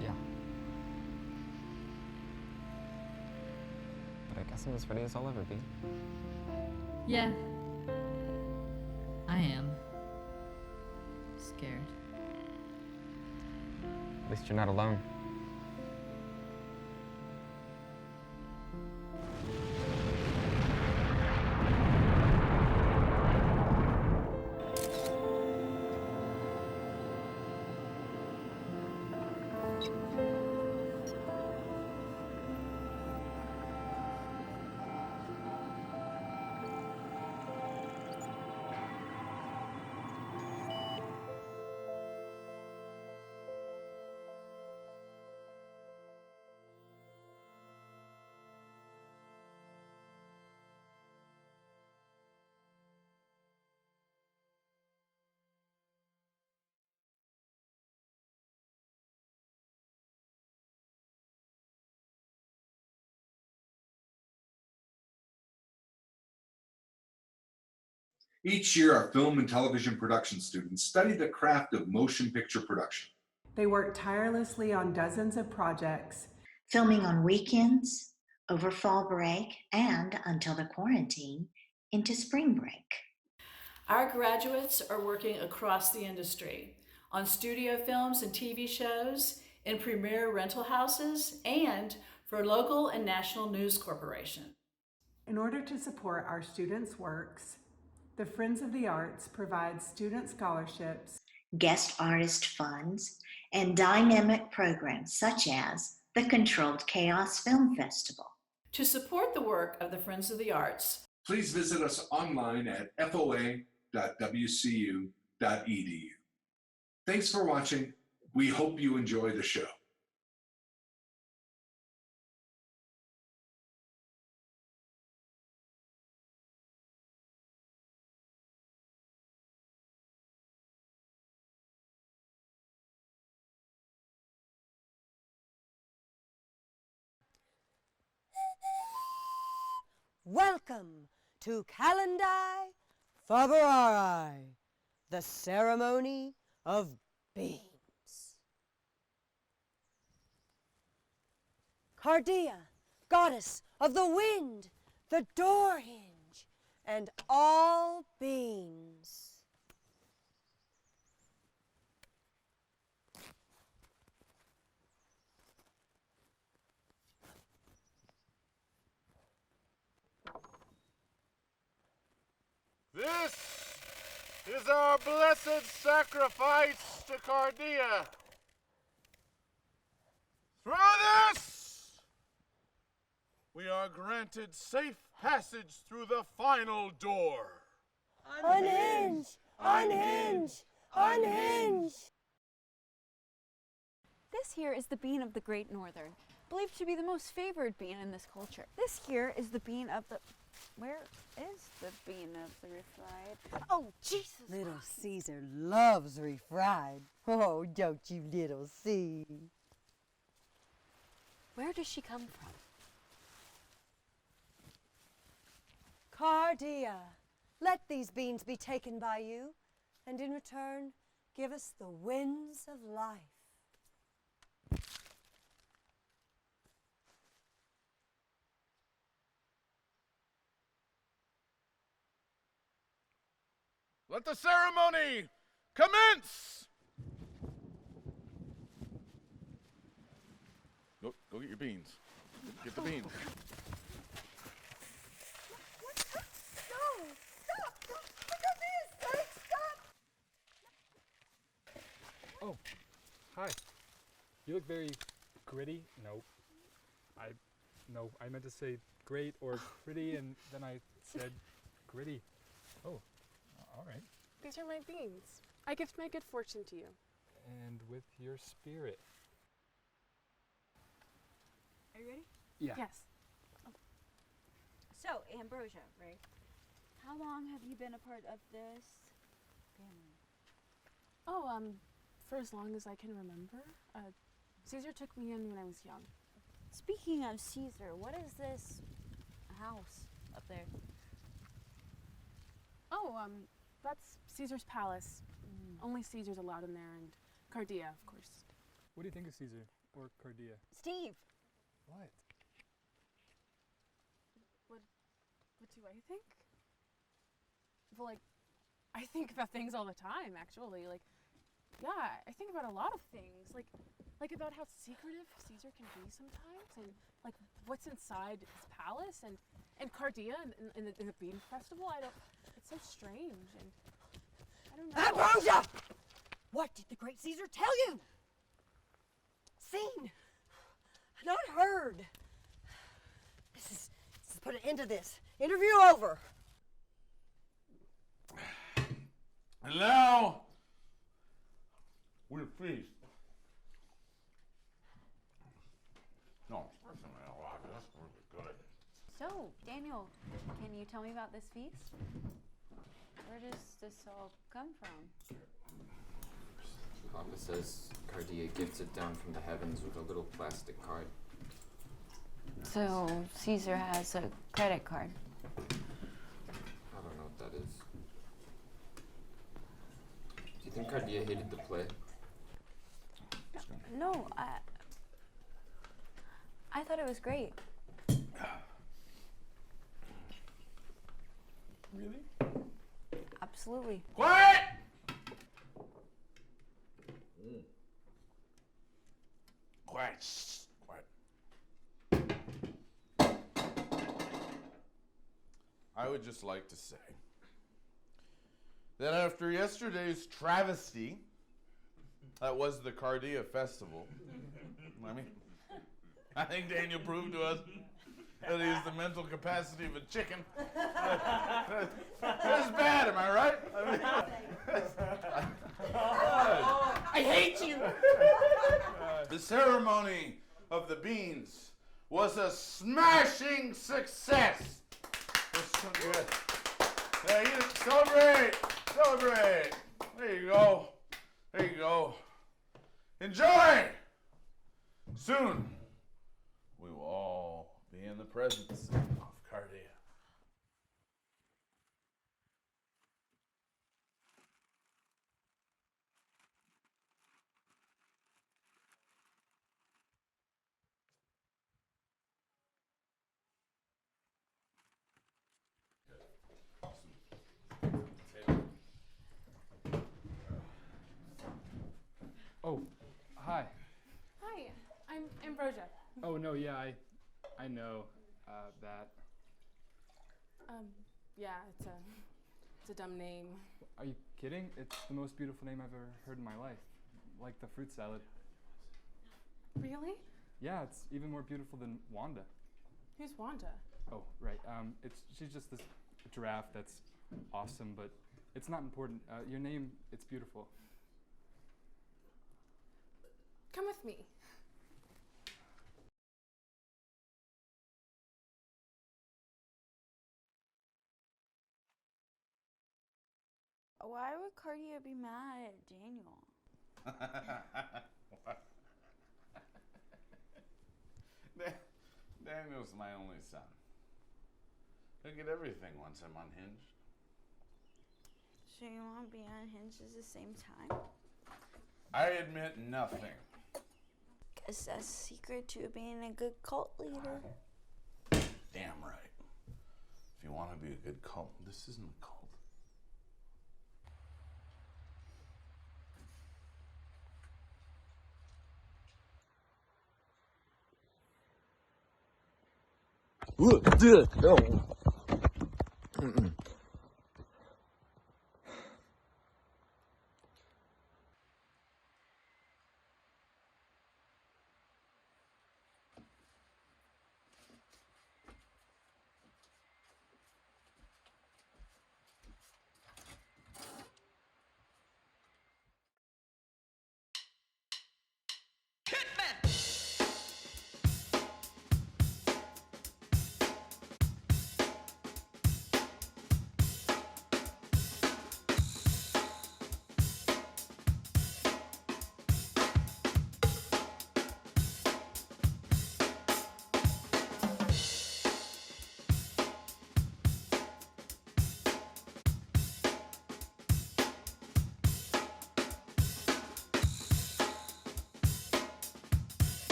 Yeah. But I guess I'm as ready as I'll ever be. Yeah. I am. Scared. At least you're not alone. Each year, our film and television production students study the craft of motion picture production. They work tirelessly on dozens of projects, filming on weekends, over fall break, and until the quarantine, into spring break. Our graduates are working across the industry on studio films and TV shows, in premier rental houses, and for local and national news corporations. In order to support our students' works, the Friends of the Arts provides student scholarships, guest artist funds, and dynamic programs such as the Controlled Chaos Film Festival. To support the work of the Friends of the Arts, please visit us online at foa.wcu.edu. Thanks for watching. We hope you enjoy the show. Welcome to Calendai Februari, the ceremony of beams. Cardia, goddess of the wind, the door hinge, and all beams. This is our blessed sacrifice to Cardia. Through this, we are granted safe passage through the final door. Unhinge! Unhinge! Unhinge! This here is the bean of the Great Northern, believed to be the most favored bean in this culture. This here is the bean of the... Where is the bean of the refried? Oh, Jesus! Little Caesar loves refried. Oh, don't you little see? Where does she come from? Cardia, let these beans be taken by you, and in return, give us the winds of life. Let the ceremony commence! Go get your beans. Get the beans. No! Stop! Look at this! Stop! Oh, hi. You look very gritty. Nope. No, I meant to say great or pretty, and then I said gritty. Oh, all right. These are my beans. I gift my good fortune to you. And with your spirit. Are you ready? Yeah. Yes. So, Ambrosia, right? How long have you been a part of this family? Oh, for as long as I can remember. Caesar took me in when I was young. Speaking of Caesar, what is this house up there? Oh, that's Caesar's palace. Only Caesar's allowed in there, and Cardia, of course. What do you think of Caesar or Cardia? Steve! What? What do I think? Well, like, I think about things all the time, actually. Like, yeah, I think about a lot of things. Like about how secretive Caesar can be sometimes, and like what's inside his palace, and Cardia and the Bean Festival. It's so strange, and I don't know. Ambrosia! What did the great Caesar tell you? Seen, not heard. This is put an end to this. Interview over. And now, we're pleased. No, personally, I like it. That's really good. So, Daniel, can you tell me about this feast? Where does this all come from? Papa says Cardia gifts it down from the heavens with a little plastic card. So, Caesar has a credit card. I don't know what that is. you think Cardia hated the play? No, I thought it was great. Really? Absolutely. Quiet! Quiet. Shh. Quiet. I would just like to say that after yesterday's travesty, that was the Cardia Festival. I mean, I think Daniel proved to us that he has the mental capacity of a chicken. That's bad, am I right? I hate you! The ceremony of the beans was a smashing success. It was so good. Yeah, you celebrate! Celebrate! There you go. There you go. Enjoy! Soon, we will all be in the presence of Cardia. Oh, hi. Hi, I'm Ambrosia. Oh no, yeah, I know that. Yeah, it's a dumb name. Are you kidding? It's the most beautiful name I've ever heard in my life. Like the fruit salad. Really? Yeah, it's even more beautiful than Wanda. Who's Wanda? Oh, right. She's just this giraffe that's awesome, but it's not important. Your name, it's beautiful. Come with me. Why would Cardia be mad at Daniel? Daniel's my only son. He'll get everything once I'm unhinged. So you want to be unhinged at the same time? I admit nothing. Guess that's the secret to being a good cult leader. Damn right. If you want to be a good cult, this isn't a cult. No.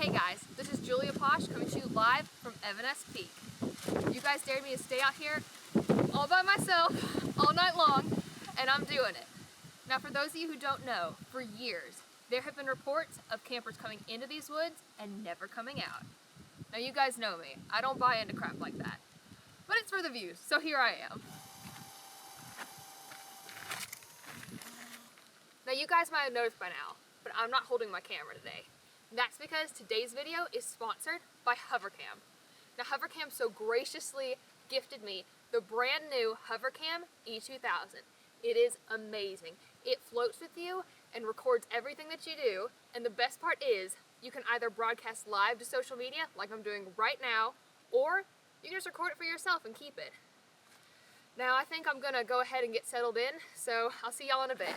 Hey guys, this is Julia Posh coming to you live from Evanes Peak. You guys dared me to stay out here all by myself all night long, and I'm doing it. Now for those of you who don't know, for years there have been reports of campers coming into these woods and never coming out. Now you guys know me, I don't buy into crap like that. But it's for the views, so here I am. Now you guys might have noticed by now, but I'm not holding my camera today. That's because today's video is sponsored by Hovercam. Now Hovercam so graciously gifted me the brand new Hovercam E2000. It is amazing. It floats with you and records everything that you do, and the best part is you can either broadcast live to social media, like I'm doing right now, or you can just record it for yourself and keep it. Now I think I'm gonna go ahead and get settled in, so I'll see y'all in a bit.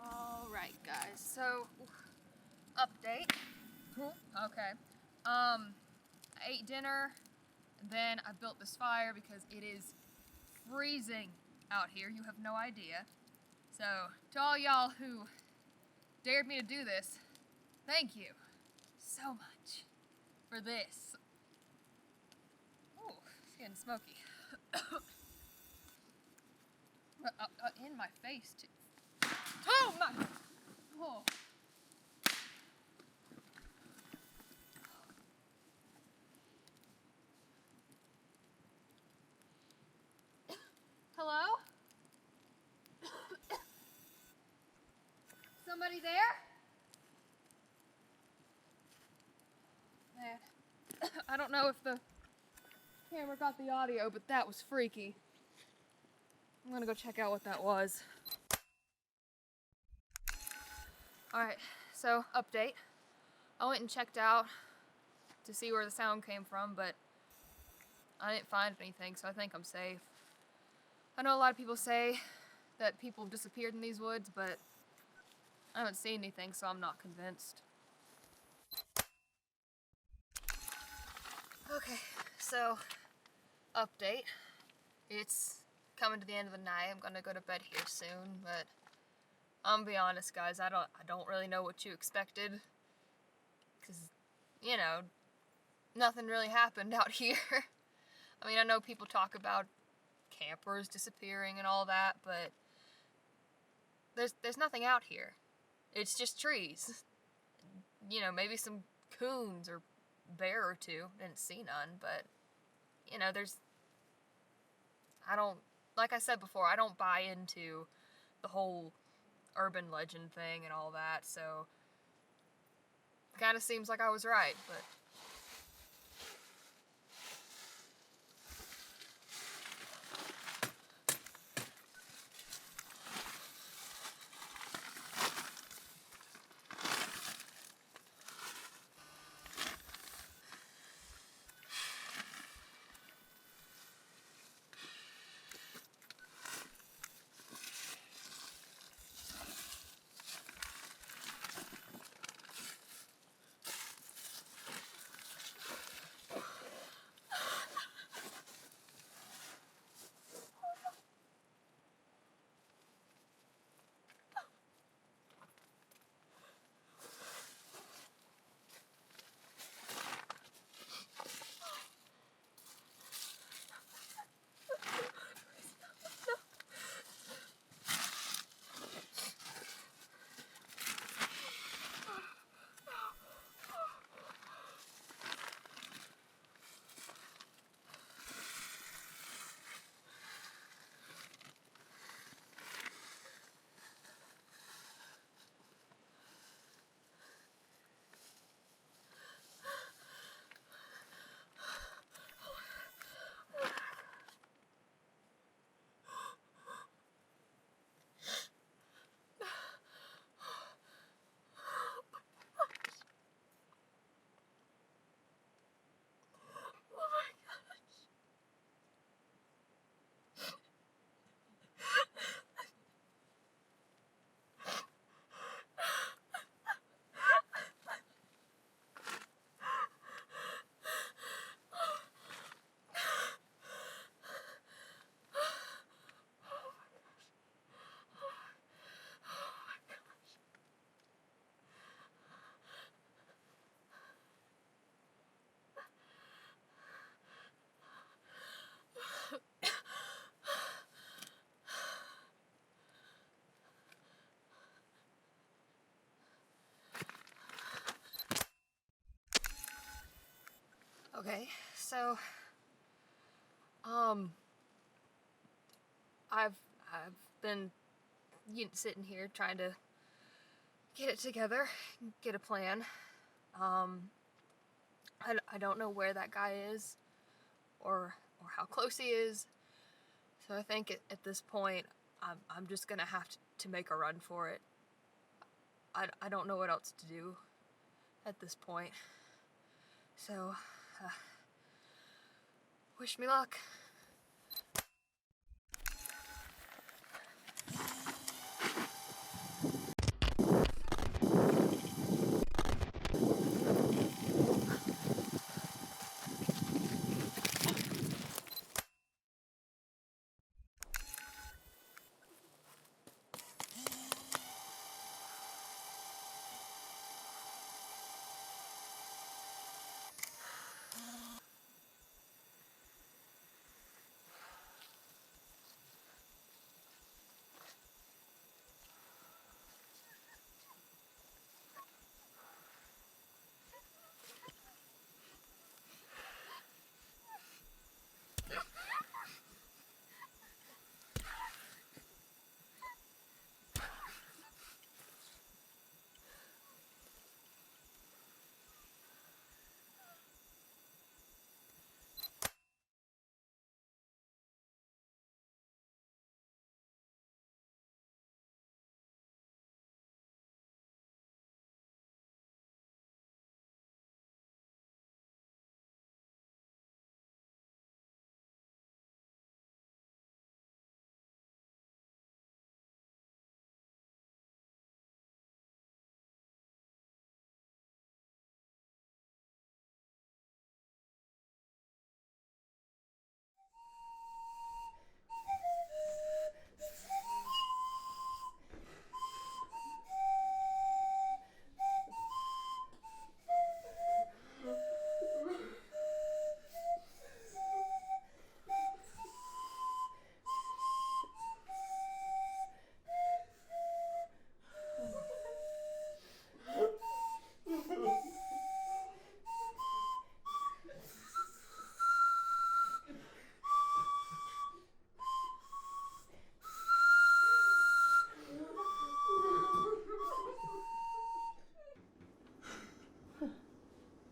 Alright guys, so update. Okay. I ate dinner, and then I built this fire because it is freezing out here. You have no idea. So, to all y'all who dared me to do this, thank you so much for this. Ooh, it's getting smoky. In my face, too. Oh my! Oh. Hello? Somebody there? Man, I don't know if the camera got the audio, but that was freaky. I'm gonna go check out what that was. Alright, so update. I went and checked out to see where the sound came from, but I didn't find anything, so I think I'm safe. I know a lot of people say that people have disappeared in these woods, but I haven't seen anything, so I'm not convinced. Okay, so update. It's coming to the end of the night. I'm gonna go to bed here soon, but I'm gonna be honest, guys. I don't really know what you expected, cause you know, nothing really happened out here. I mean, I know people talk about campers disappearing and all that, but there's nothing out here. It's just trees. You know, maybe some coons or bear or two. Didn't see none, but you know, like I said before, I don't buy into the whole urban legend thing and all that, so it kind of seems like I was right, but okay, so I've been sitting here trying to get it together, get a plan. I don't know where that guy is or how close he is, So I think at this point, I'm just gonna have to make a run for it. I don't know what else to do at this point. So, wish me luck.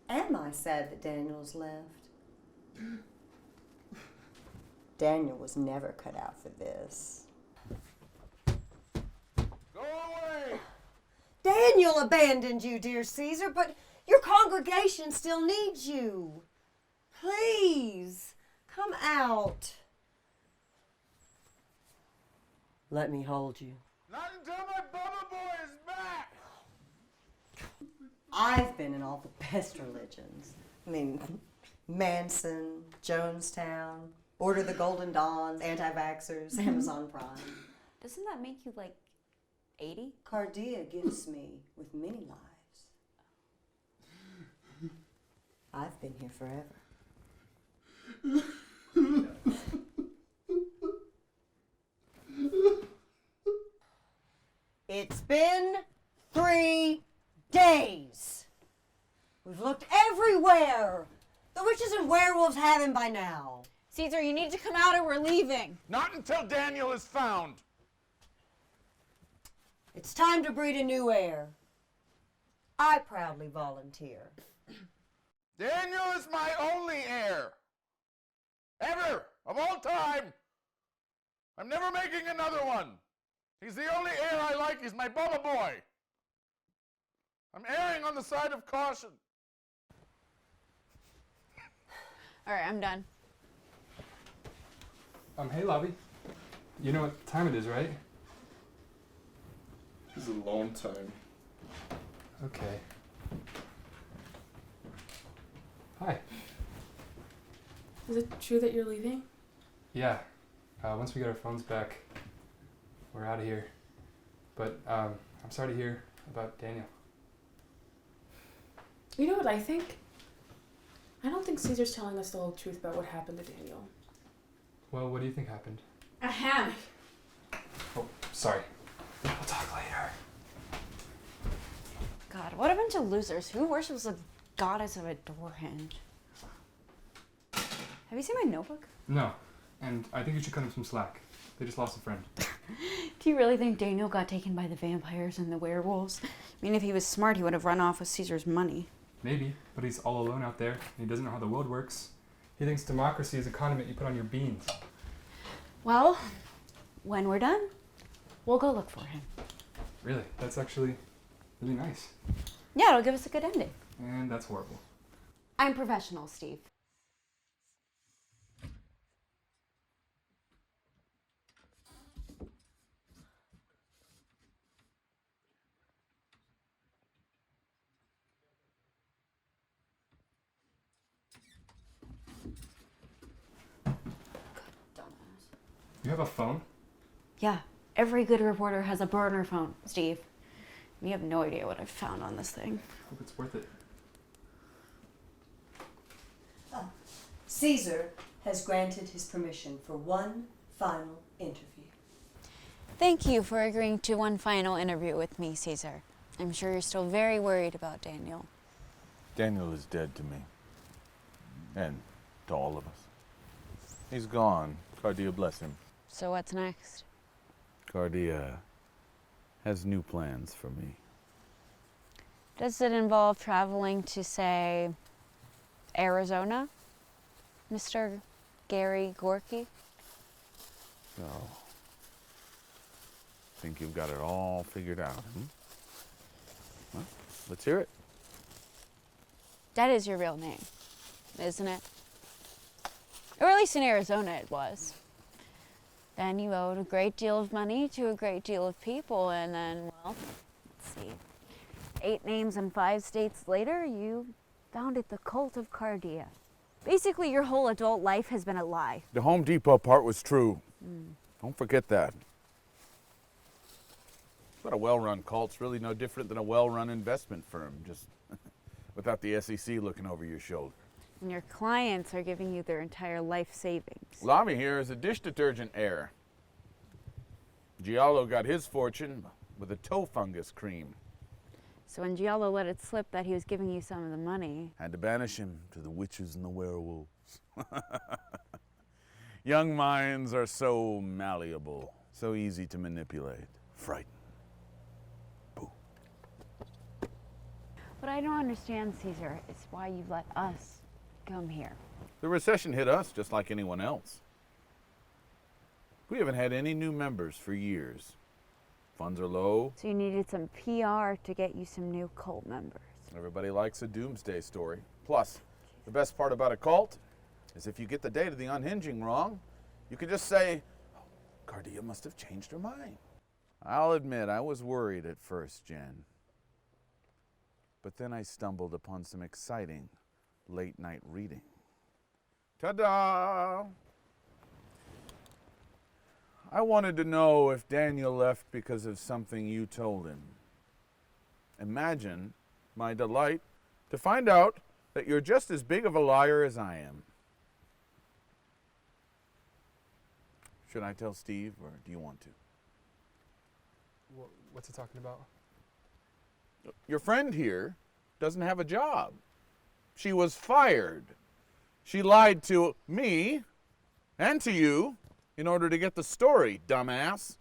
Am I sad that Daniel's left? Daniel was never cut out for this. Go away! Daniel abandoned you, dear Caesar, but your congregation still needs you. Please, come out. Let me hold you. Not until my Bubba Boy is back! I've been in all the best religions. I mean, Manson, Jonestown, Order of the Golden Dawns, Anti-Vaxxers, Amazon Prime. Doesn't that make you like 80? Cardia gifts me with many lives. I've been here forever. It's been 3 days. We've looked everywhere. The witches and werewolves have him by now. Caesar, you need to come out or we're leaving. Not until Daniel is found. It's time to breed a new heir. I proudly volunteer. Daniel is my only heir. Ever, of all time. I'm never making another one. He's the only heir I like. He's my Bubba Boy. I'm erring on the side of caution. All right, I'm done. Hey, Lobby. You know what time it is, right? It's a long time. Okay. Hi. Is it true that you're leaving? Yeah. Once we get our phones back, we're out of here. But I'm sorry to hear about Daniel. You know what I think? I don't think Caesar's telling us the whole truth about what happened to Daniel. Well, what do you think happened? A hammock. Oh, sorry. We'll talk later. God, what a bunch of losers. Who worships a goddess of a door hinge? Have you seen my notebook? No. And I think you should cut him some slack. They just lost a friend. Do you really think Daniel got taken by the vampires and the werewolves? I mean, if he was smart, he would have run off with Caesar's money. Maybe, but he's all alone out there, and he doesn't know how the world works. He thinks democracy is a condiment you put on your beans. Well, when we're done, we'll go look for him. Really? That's actually really nice. Yeah, it'll give us a good ending. And that's horrible. I'm professional, Steve. You have a phone? Yeah, every good reporter has a burner phone, Steve. You have no idea what I've found on this thing. Hope it's worth it. Caesar has granted his permission for one final interview. Thank you for agreeing to one final interview with me, Caesar. I'm sure you're still very worried about Daniel. Daniel is dead to me. And to all of us. He's gone. Cardia bless him. So what's next? Cardia has new plans for me. Does it involve traveling to, say, Arizona, Mr. Gary Gorky? So, think you've got it all figured out, Well, let's hear it. That is your real name, isn't it? Or at least in Arizona it was. Then you owed a great deal of money to a great deal of people, and then, well, let's see, 8 names and 5 states later, you founded the cult of Cardia. Basically, your whole adult life has been a lie. The Home Depot part was true. Don't forget that. But a well-run cult's really no different than a well-run investment firm, just without the SEC looking over your shoulder. And your clients are giving you their entire life savings. Lamy here is a dish detergent heir. Giallo got his fortune with a toe fungus cream. So when Giallo let it slip that he was giving you some of the money, Had to banish him to the witches and the werewolves. Young minds are so malleable, so easy to manipulate. Frightened. what I don't understand, Caesar, is why you let us come here. The recession hit us just like anyone else. We haven't had any new members for years. Funds are low. So you needed some PR to get you some new cult members. Everybody likes a doomsday story. Plus, the best part about a cult is if you get the date of the unhinging wrong, you can just say, oh, Cardia must have changed her mind. I'll admit I was worried at first, Jen. But then I stumbled upon some exciting late-night reading. Ta-da! I wanted to know if Daniel left because of something you told him. Imagine my delight to find out that you're just as big of a liar as I am. Should I tell Steve, or do you want to? What's he talking about? Your friend here doesn't have a job. She was fired. She lied to me and to you in order to get the story, dumbass.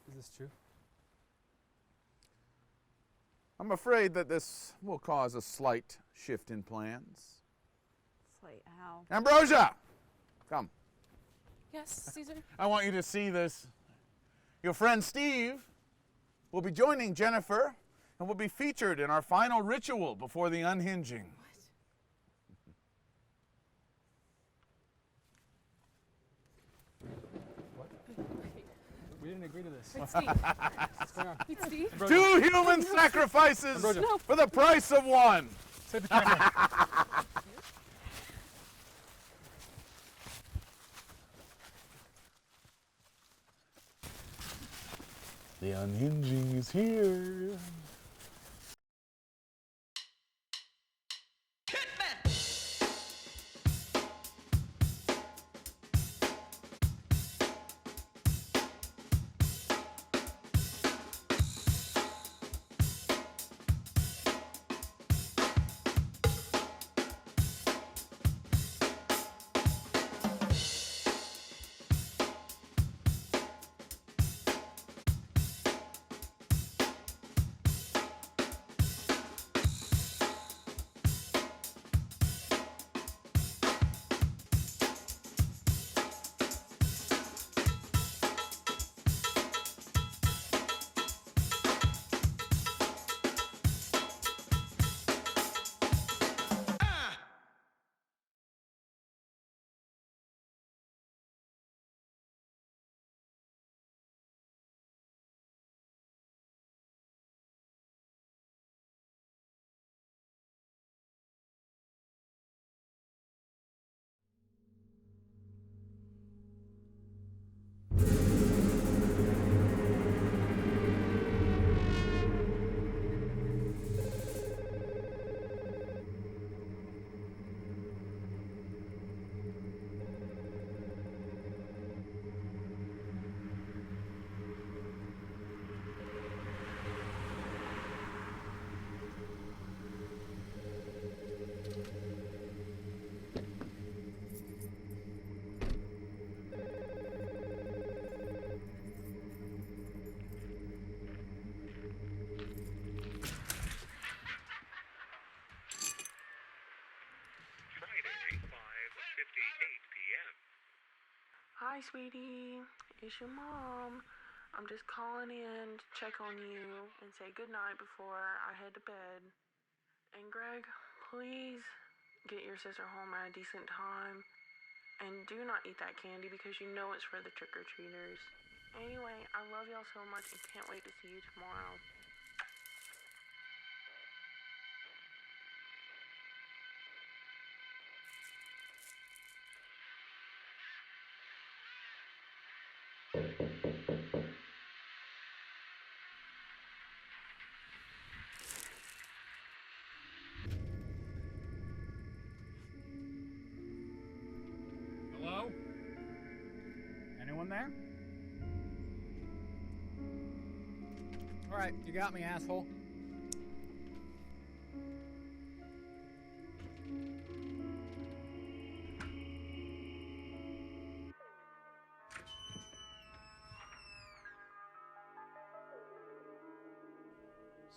Is this true? I'm afraid that this will cause a slight shift in plans. Slight how? Ambrosia! Come. Yes, Caesar? I want you to see this. Your friend Steve will be joining Jennifer and will be featured in our final ritual before the unhinging. We didn't agree to this. Wait, Steve. What's going on? Wait, Steve. Ambrosia. 2 human sacrifices Ambrosia. No. for the price of 1. Save the camera. The unhinging is here. Hi, sweetie. It's your mom. I'm just calling in to check on you and say goodnight before I head to bed. And Greg, please get your sister home at a decent time. And do not eat that candy because you know it's for the trick-or-treaters. Anyway, I love y'all so much and can't wait to see you tomorrow. Hello? Anyone there? Alright, you got me, asshole.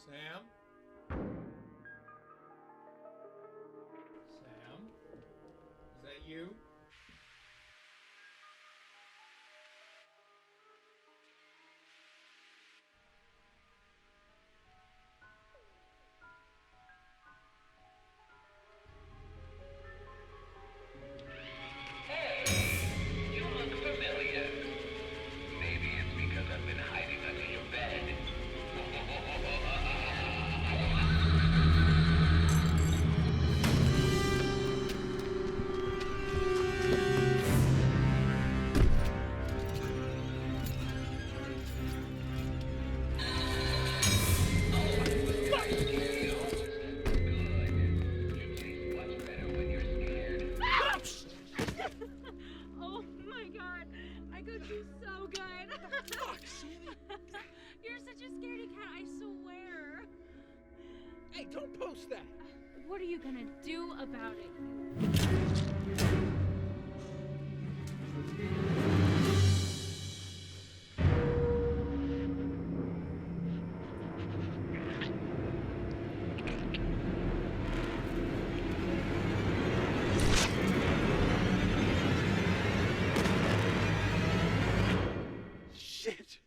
Sam? Sam? Is that you? You look familiar. Maybe it's because I've been hiding under your bed. Oh my god, I got you so good. Fuck, Sammy. You're such a scaredy cat, I swear. Hey, don't post that. What are you gonna do about it? Shit.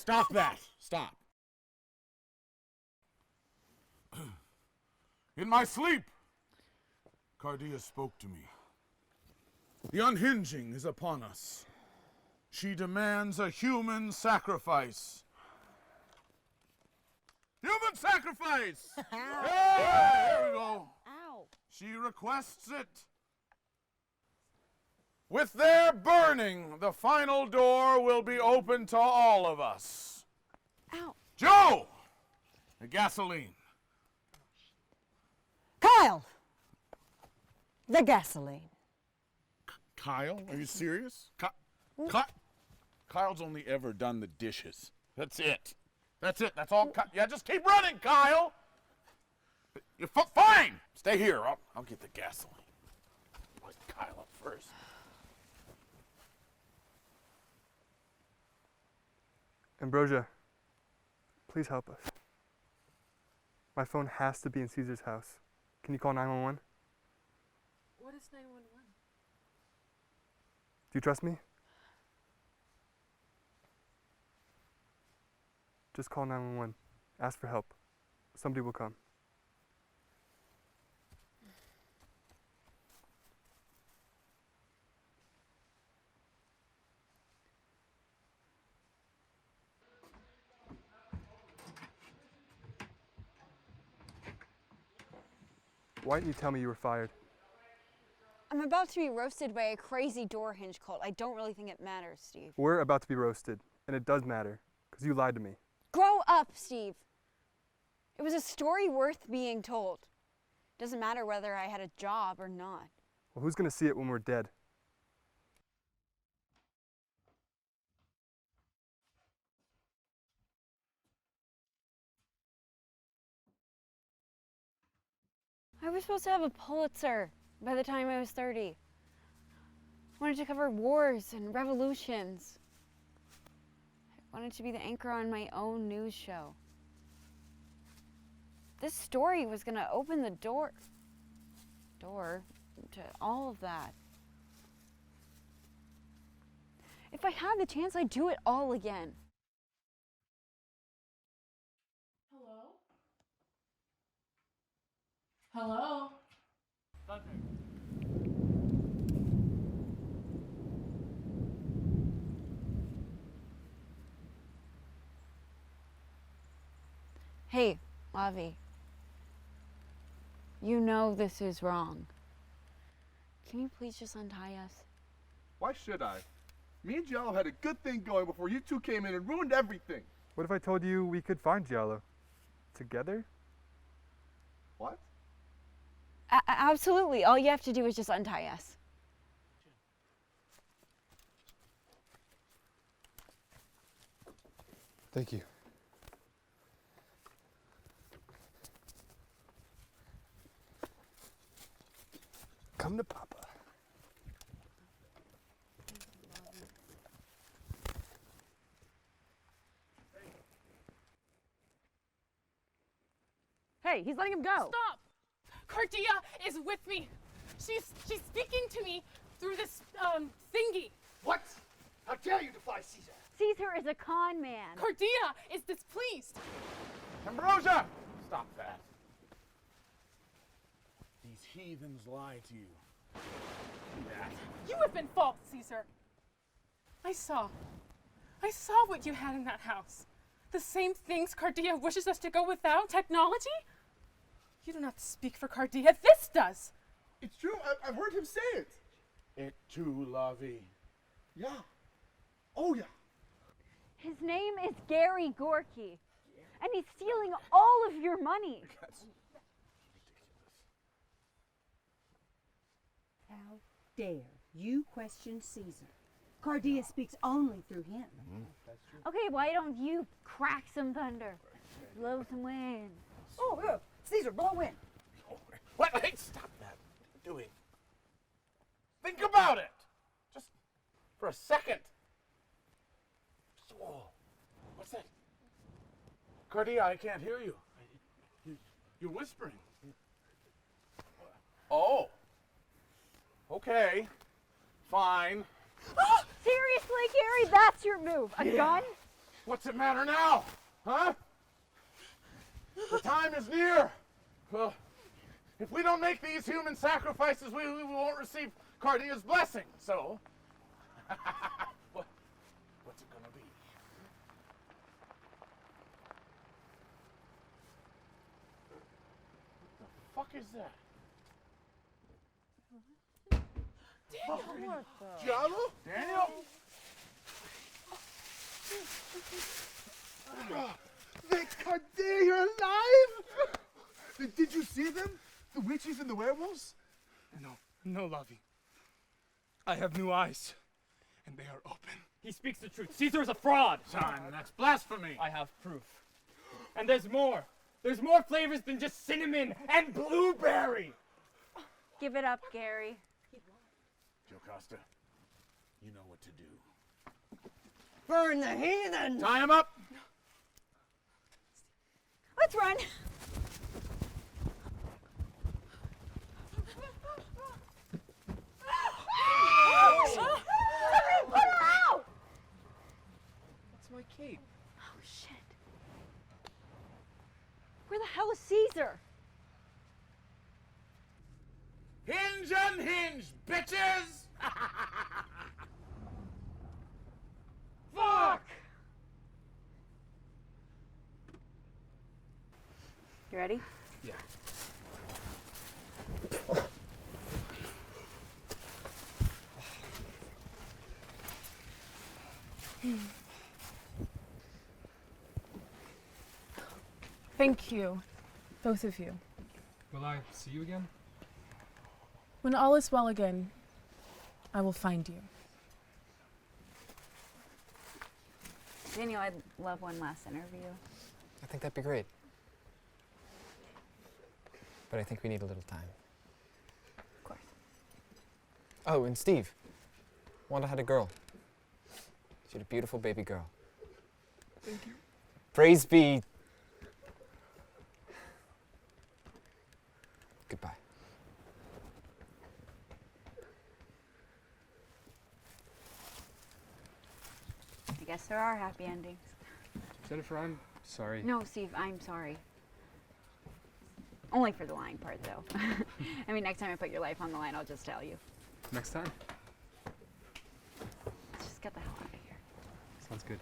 Stop that! Stop. In my sleep, Cardia spoke to me. The unhinging is upon us. She demands a human sacrifice. Human sacrifice! There we go. Ow. She requests it. With their burning, the final door will be open to all of us. Ow. Joe! The gasoline. Kyle! The gasoline. Kyle? Are you serious? Kyle's only ever done the dishes. That's it. That's it. That's all. Yeah, just keep running, Kyle. You're fine. Stay here. I'll get the gasoline. Put Kyle up first. Ambrosia, please help us. My phone has to be in Caesar's house. Can you call 911? What is 911? Do you trust me? Just call 911. Ask for help. Somebody will come. Why didn't you tell me you were fired? I'm about to be roasted by a crazy door hinge cult. I don't really think it matters, Steve. We're about to be roasted, and it does matter, because you lied to me. Grow up, Steve. It was a story worth being told. Doesn't matter whether I had a job or not. Well, who's going to see it when we're dead? I was supposed to have a Pulitzer by the time I was 30. I wanted to cover wars and revolutions. I wanted to be the anchor on my own news show. This story was going to open the door to all of that. If I had the chance, I'd do it all again. Hello? Hey, Lavi. You know this is wrong. Can you please just untie us? Why should I? Me and Giallo had a good thing going before you two came in and ruined everything. What if I told you we could find Giallo? Together? What? Absolutely. All you have to do is just untie us. Thank you. Come to Papa. Hey, he's letting him go. Stop! Cardia is with me. She's speaking to me through this thingy. What? How dare you defy Caesar? Caesar is a con man. Cardia is displeased. Ambrosia! Stop that. These heathens lie to you. Do that. You have been false, Caesar. I saw what you had in that house. The same things Cardia wishes us to go without. Technology? You do not speak for Cardia. This does. It's true. I've heard him say it. It too, Lavi. Yeah. Oh, yeah. His name is Gary Gorky, and he's stealing all of your money. How dare you question Caesar? Cardia speaks only through him. That's true. Okay, why don't you crack some thunder? Blow some wind. Oh, yeah. Caesar, blow wind. What? Hey, stop that. What are you doing? Think about it. Just for a second. Whoa. What's that? Cardia, I can't hear you. You're whispering. Oh. Okay. Fine. Seriously, Gary, that's your move. A gun? What's it matter now? Huh? The time is near. If we don't make these human sacrifices, we won't receive Cardia's blessing. So, what's it gonna be? What the fuck is that? Daniel! Giallo? Daniel? Thank Cardia, you're alive! Did you see them? The witches and the werewolves? No, Lavi. I have new eyes, and they are open. He speaks the truth. Caesar is a fraud. Son, that's blasphemy. I have proof. And there's more. There's more flavors than just cinnamon and blueberry. Give it up, Gary. Jocasta, you know what to do. Burn the heathen! Tie him up! Let's run. Somebody put her out! That's my cape. Oh, shit. Where the hell is Caesar? Hinge unhinged, bitches! Fuck! You ready? Yeah. Thank you, both of you. Will I see you again? When all is well again, I will find you. Daniel, I'd love one last interview. I think that'd be great. But I think we need a little time. Of course. Oh, and Steve. Wanda had a girl. She had a beautiful baby girl. Thank you. Praise be. Goodbye. I guess there are happy endings. Jennifer, I'm sorry. No, Steve, I'm sorry. Only for the lying part, though. I mean, next time I put your life on the line, I'll just tell you. Next time. Let's just get the hell out of here. Sounds good.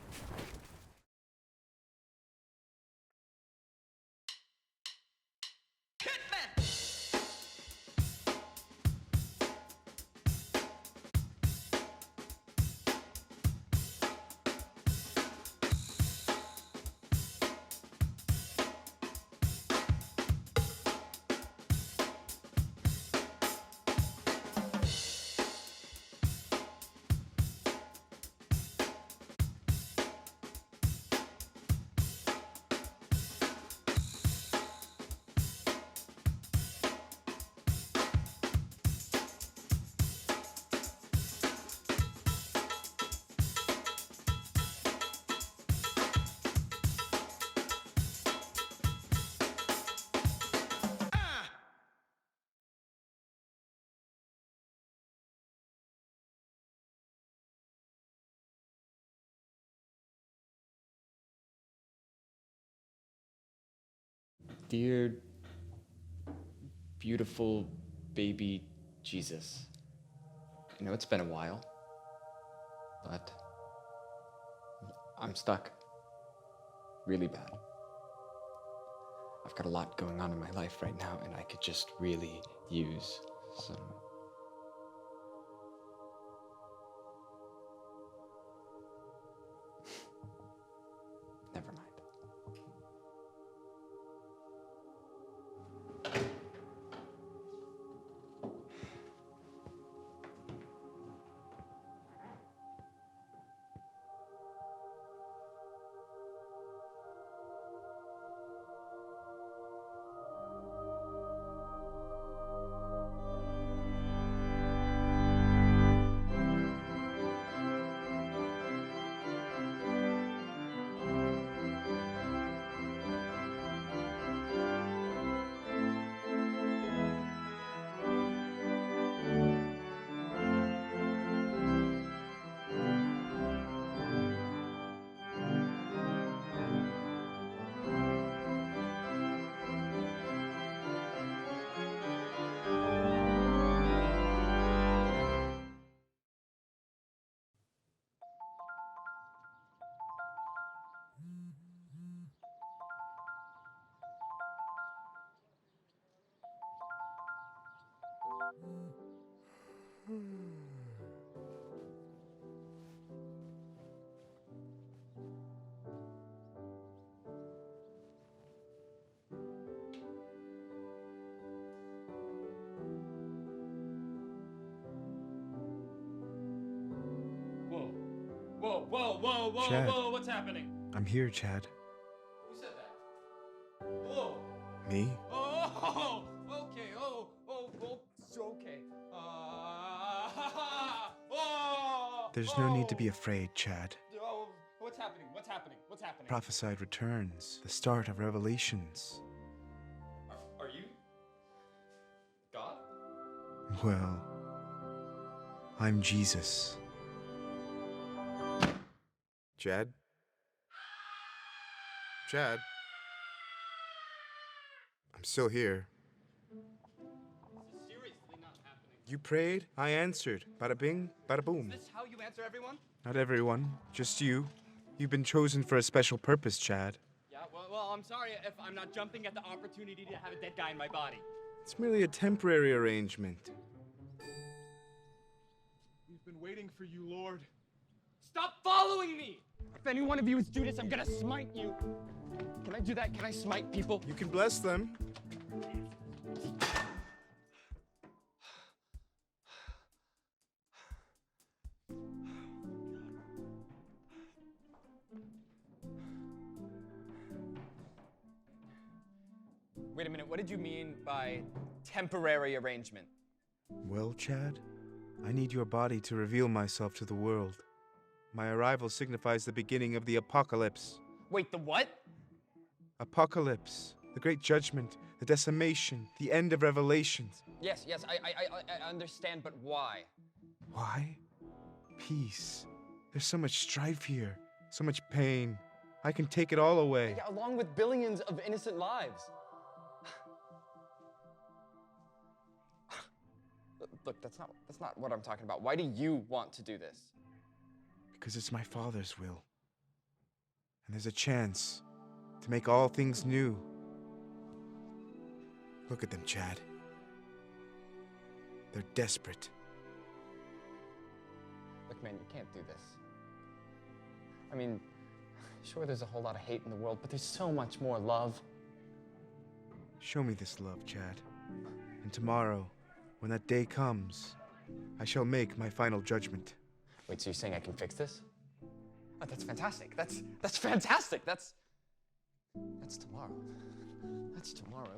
Dear beautiful baby Jesus, I know it's been a while, but I'm stuck. Really bad. I've got a lot going on in my life right now, and I could just really use some. Never mind. Whoa, whoa, whoa, whoa, Chad. whoa, what's happening? I'm here, Chad. Who said that? Whoa. Me? Oh, okay, it's okay. Oh, There's no need to be afraid, Chad. oh, what's happening? What's happening? What's happening? Prophesied returns, the start of revelations. Are you God? Well, I'm Jesus. Chad? Chad? I'm still here. Seriously not happening. You prayed, I answered. Bada bing, bada boom. Is this how you answer everyone? Not everyone, just you. You've been chosen for a special purpose, Chad. Yeah, well, I'm sorry if I'm not jumping at the opportunity to have a dead guy in my body. It's merely a temporary arrangement. We've been waiting for you, Lord. Stop following me! If any one of you is Judas, I'm gonna smite you. Can I do that? Can I smite people? You can bless them. Wait a minute, what did you mean by temporary arrangement? Well, Chad, I need your body to reveal myself to the world. My arrival signifies the beginning of the apocalypse. Wait, the what? Apocalypse, the great judgment, the decimation, the end of revelations. Yes, I understand, but why? Why? Peace. There's so much strife here, so much pain. I can take it all away. Yeah, along with billions of innocent lives. Look, that's not what I'm talking about. Why do you want to do this? Because it's my Father's will. And there's a chance to make all things new. Look at them, Chad. They're desperate. Look, man, you can't do this. I mean, sure, there's a whole lot of hate in the world, but there's so much more love. Show me this love, Chad. And tomorrow, when that day comes, I shall make my final judgment. Wait, so you're saying I can fix this? Oh, that's fantastic. That's fantastic. That's tomorrow. That's tomorrow.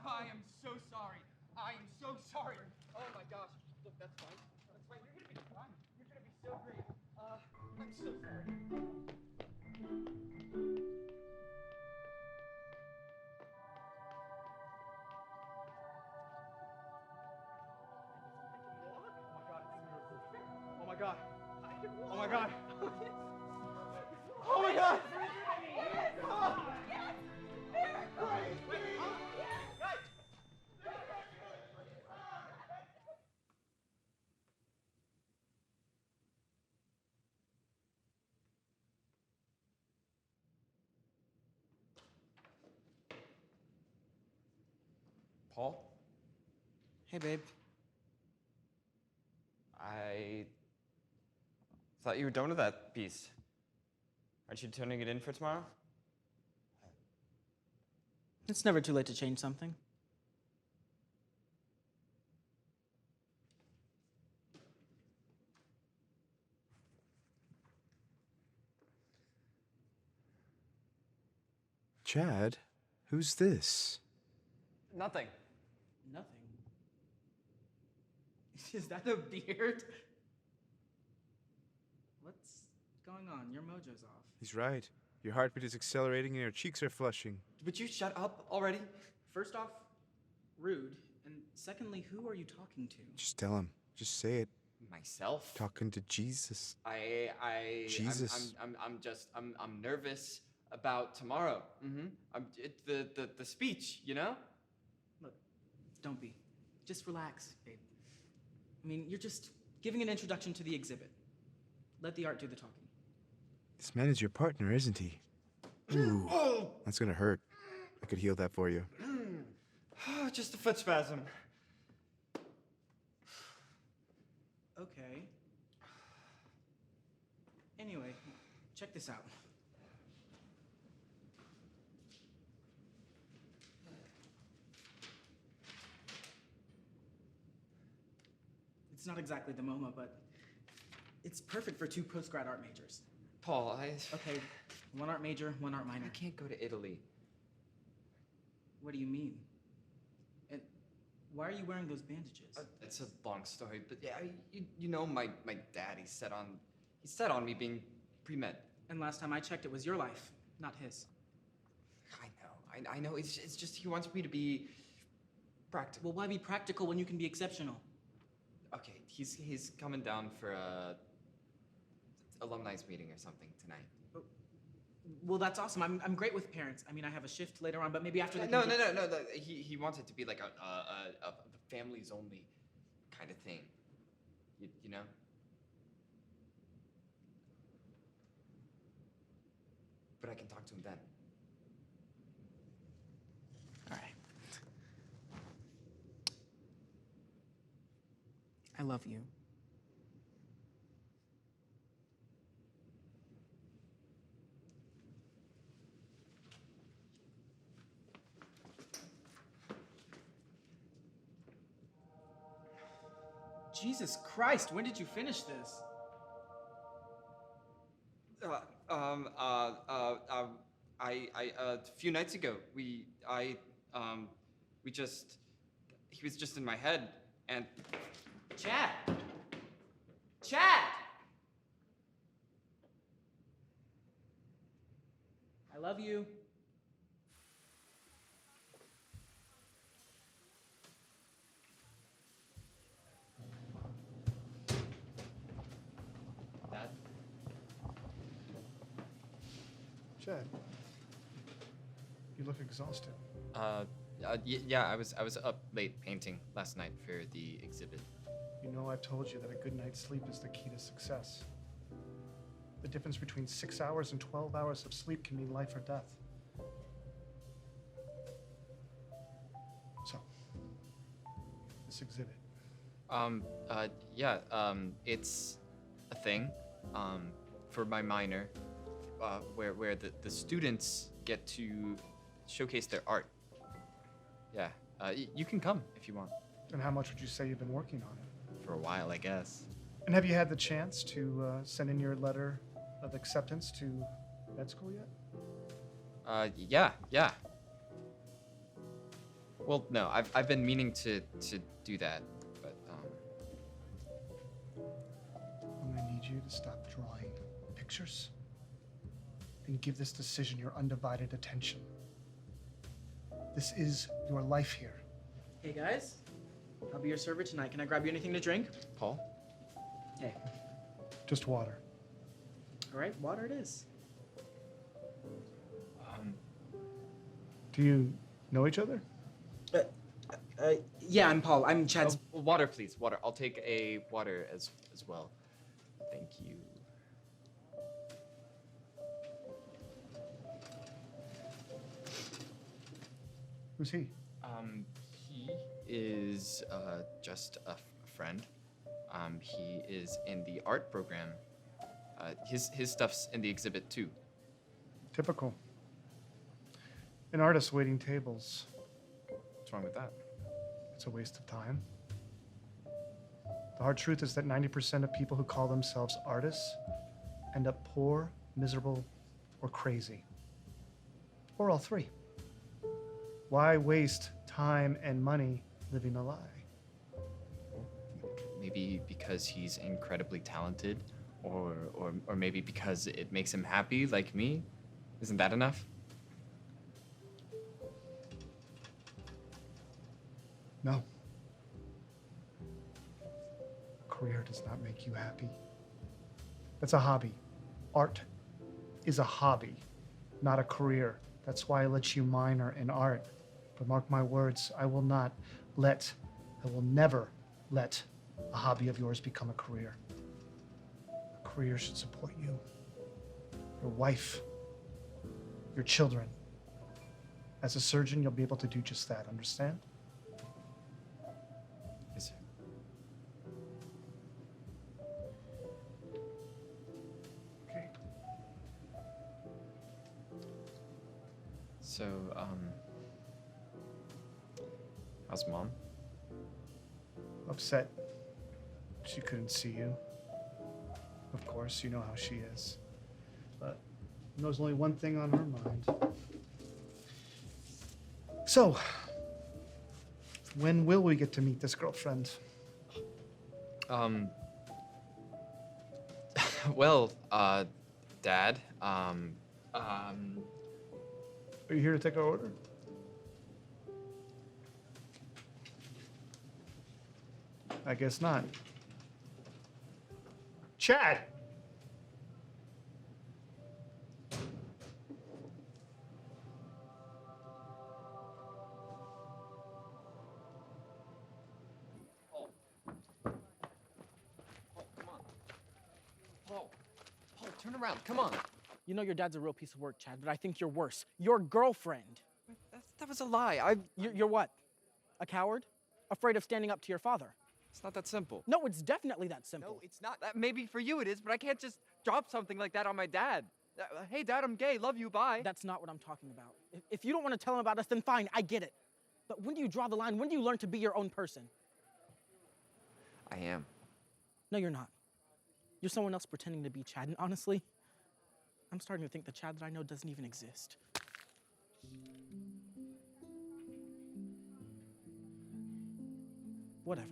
I am so sorry. I am so sorry. Oh my gosh. Look, that's fine. That's fine. You're gonna be fine. You're gonna be so great. I'm so sorry. Oh my god. Oh my god. Oh my god. Paul? Hey, babe. I thought you were done with that piece. Aren't you turning it in for tomorrow? It's never too late to change something. Chad, who's this? Nothing. Nothing. Is that a beard? What's going on? Your mojo's off. He's right. Your heartbeat is accelerating and your cheeks are flushing. Would you shut up already? First off, rude. And secondly, who are you talking to? Just tell him. Just say it. Myself? Talking to Jesus. Jesus. I'm nervous about tomorrow. The speech, you know? Look, don't be. Just relax, babe. I mean, you're just giving an introduction to the exhibit. Let the art do the talking. This man is your partner, isn't he? Ooh, that's gonna hurt. I could heal that for you. Just a foot spasm. Okay. check this out. It's not exactly the MoMA, but it's perfect for 2 postgrad art majors. Paul, Okay, 1 art major, 1 art minor. I can't go to Italy. What do you mean? And why are you wearing those bandages? It's a long story, but yeah, you know my dad, he's set on me being pre-med. And last time I checked, it was your life, not his. I know, it's just he wants me to be practical. Well, why be practical when you can be exceptional? Okay, he's coming down for a alumni's meeting or something tonight. Well, that's awesome. I'm great with parents. I mean, I have a shift later on, but maybe after the No. He wants it to be like a families only kind of thing. You know? But I can talk to him then. All right. I love you. Jesus Christ, when did you finish this? A few nights ago, he was just in my head, and... Chad! Chad! I love you. Dad? Chad, you look exhausted. Yeah, I was up late painting last night for the exhibit. You know I've told you that a good night's sleep is the key to success. The difference between 6 hours and 12 hours of sleep can mean life or death. So, this exhibit. It's a thing, for my minor, where the students get to showcase their art. Yeah, you can come if you want. And how much would you say you've been working on it? For a while, I guess. And have you had the chance to send in your letter of acceptance to med school yet? Yeah. Well, no, I've been meaning to do that, but I'm gonna need you to stop drawing pictures and give this decision your undivided attention. This is your life here. Hey guys, I'll be your server tonight. Can I grab you anything to drink? Paul? Hey. Just water. All right, water it is. Do you know each other? Yeah, I'm Paul. I'm Chad's. Water, please. Water. I'll take a water as well. Thank you. Who's he? He is just a friend. He is in the art program. His stuff's in the exhibit too. Typical. An artist waiting tables. What's wrong with that? It's a waste of time. The hard truth is that 90% of people who call themselves artists end up poor, miserable, or crazy. Or all three. Why waste time and money living a lie? Maybe because he's incredibly talented, or maybe because it makes him happy, like me. Isn't that enough? No. Career does not make you happy. That's a hobby. Art is a hobby, not a career. That's why I let you minor in art. But mark my words, I will never let a hobby of yours become a career. A career should support you, your wife, your children. As a surgeon, you'll be able to do just that, understand? Yes, sir. Okay. So, how's Mom? Upset she couldn't see you. Of course, you know how she is. But there's only one thing on her mind. So, when will we get to meet this girlfriend? Well, Dad, Are you here to take our order? I guess not. Chad! Paul, turn around, come on. You know your dad's a real piece of work, Chad, but I think you're worse. Your girlfriend. That was a lie. You're what? A coward? Afraid of standing up to your father? It's not that simple. No, it's definitely that simple. No, it's not. Maybe for you it is, but I can't just drop something like that on my dad. Hey, Dad, I'm gay. Love you. Bye. That's not what I'm talking about. If you don't want to tell him about us, then fine, I get it. But when do you draw the line? When do you learn to be your own person? I am. No, you're not. You're someone else pretending to be Chad, and honestly, I'm starting to think the Chad that I know doesn't even exist. Whatever.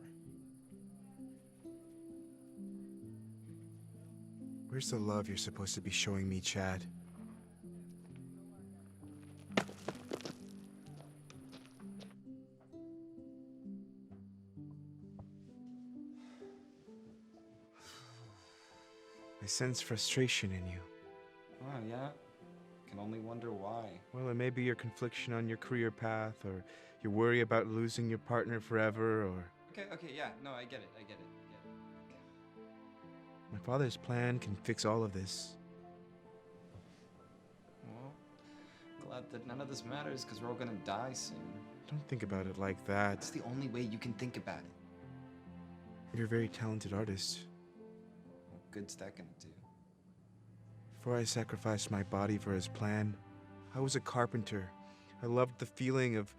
Where's the love you're supposed to be showing me, Chad? I sense frustration in you. Oh, yeah? Can only wonder why. Well, it may be your confliction on your career path, or your worry about losing your partner forever, or... Okay, yeah. No, I get it. My father's plan can fix all of this. Well, glad that none of this matters, because we're all gonna die soon. Don't think about it like that. That's the only way you can think about it. You're a very talented artist. What good's that gonna do? Before I sacrificed my body for his plan, I was a carpenter. I loved the feeling of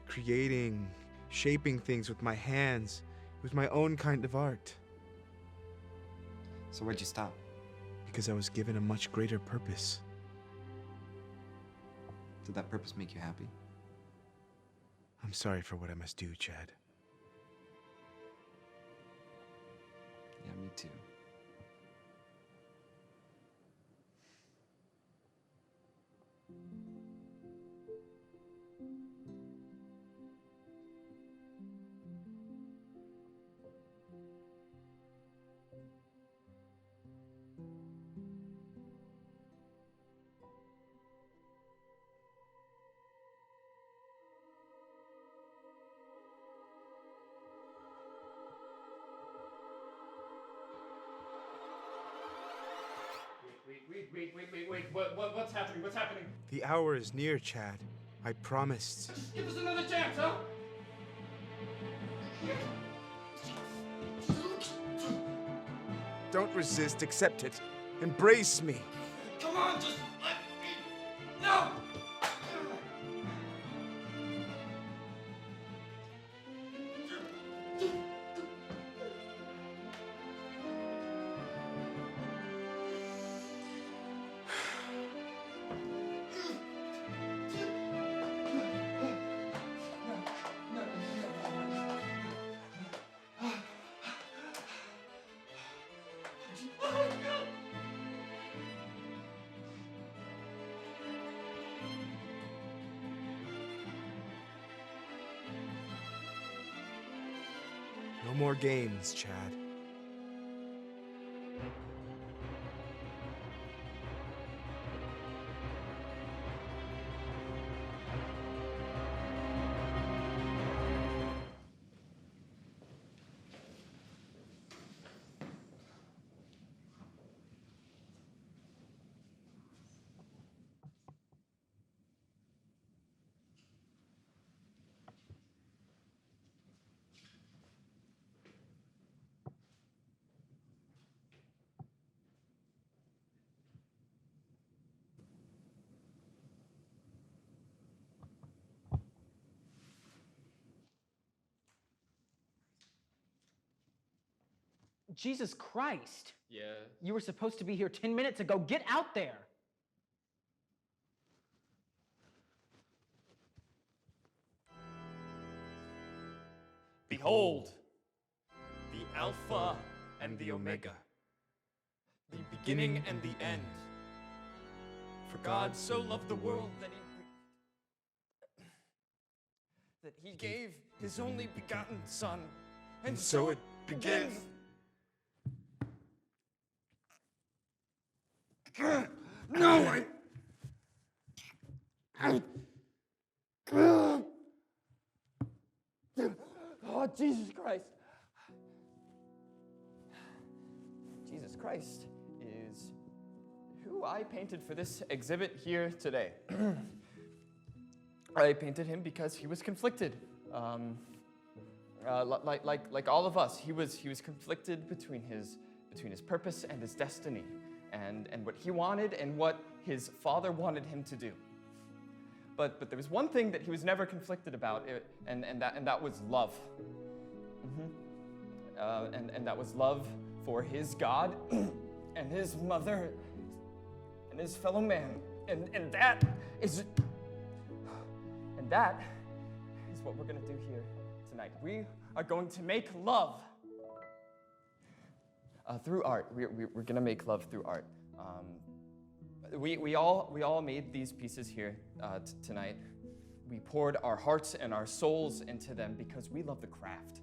creating, shaping things with my hands. It was my own kind of art. So why'd you stop? Because I was given a much greater purpose. Did that purpose make you happy? I'm sorry for what I must do, Chad. Yeah, me too. Wait. What's happening? What's happening? The hour is near, Chad. I promised. Just give us another chance, huh? Don't resist, accept it. Embrace me. Come on, just let me. No! No more games, Chad. Jesus Christ. Yeah. You were supposed to be here 10 minutes ago. Get out there. Behold, the Alpha and the Omega, the beginning and the end. For God so loved the world that he gave his only begotten Son, and so it begins. No, oh, Jesus Christ. Jesus Christ is who I painted for this exhibit here today. I painted him because he was conflicted. Like all of us, he was conflicted between his purpose and his destiny, and what he wanted and what his father wanted him to do. But there was one thing that he was never conflicted about, and that was love. And that was love for his God and his mother and his fellow man. And that is what we're gonna do here tonight. We are going to make love through art. We're gonna make love through art. We all made these pieces here tonight. We poured our hearts and our souls into them because we love the craft.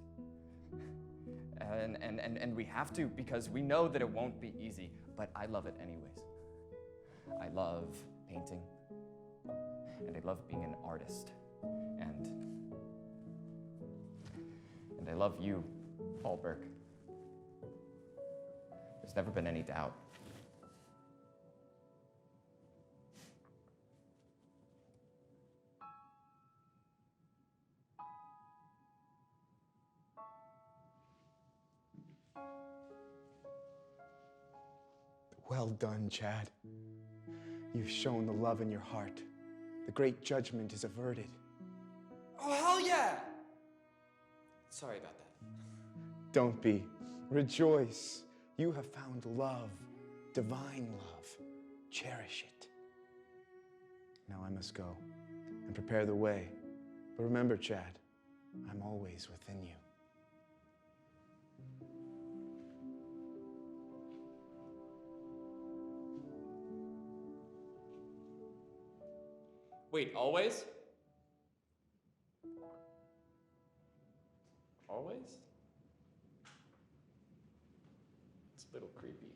And we have to, because we know that it won't be easy, but I love it anyways. I love painting, and I love being an artist, and I love you, Paul Burke. There's never been any doubt. Well done, Chad. You've shown the love in your heart. The great judgment is averted. Oh, hell yeah! Sorry about that. Don't be. Rejoice. You have found love, divine love. Cherish it. Now I must go and prepare the way. But remember, Chad, I'm always within you. Wait, always? Always? It's a little creepy.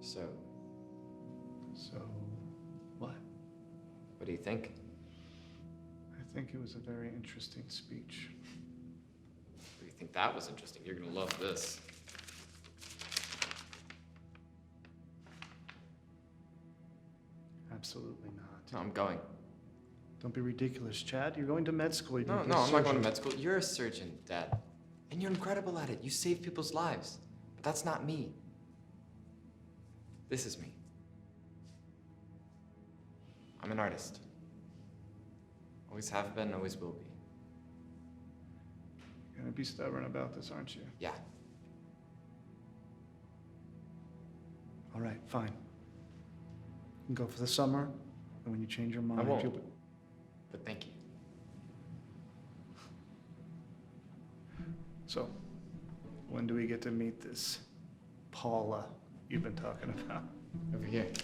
So, what? What do you think? I think it was a very interesting speech. Do you think that was interesting? You're gonna love this. Absolutely not. No, I'm going. Don't be ridiculous, Chad. You're going to med school. You're No, gonna be no, a I'm not going to surgeon. med school. You're a surgeon, Dad. And you're incredible at it. You save people's lives. But that's not me. This is me. I'm an artist. Always have been, always will be. You're gonna be stubborn about this, aren't you? Yeah. All right, fine. You can go for the summer, and when you change your mind, I won't. you'll be... But thank you. So, when do we get to meet this Paula you've been talking about? Over here. This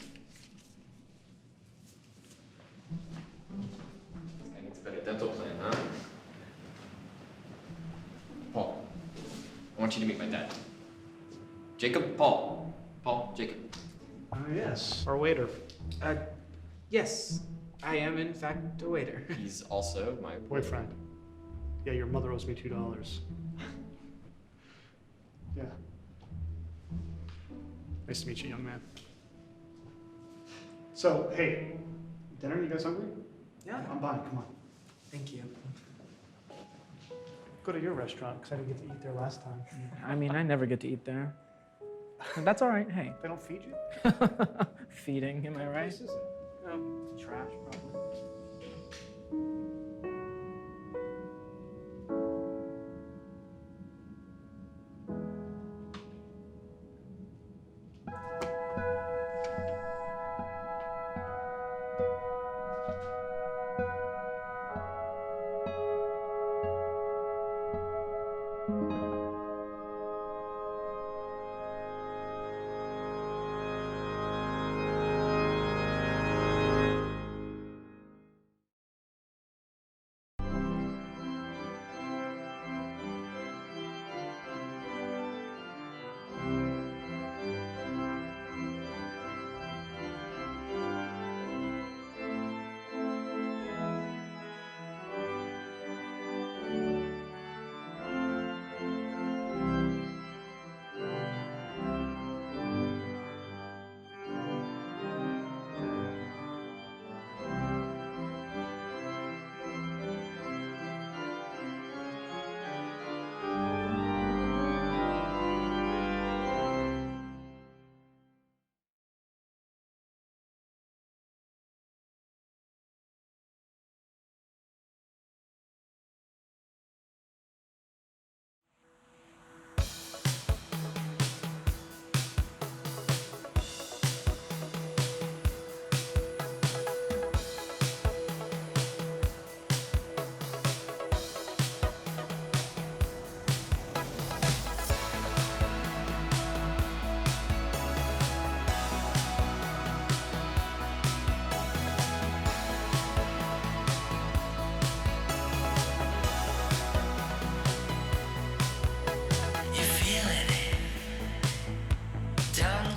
guy needs a better dental plan, huh? Paul, I want you to meet my dad. Jacob, Paul. Paul, Jacob. Yes, our waiter. Yes, I am in fact a waiter. He's also my Boyfriend. Yeah, your mother owes me $2. Yeah. Nice to meet you, young man. So, hey, dinner, you guys hungry? Yeah. I'm buying, come on. Thank you. Go to your restaurant, because I didn't get to eat there last time. I mean, I never get to eat there. That's all right, hey. They don't feed you? Feeding, am I right? This is it. Trash, probably.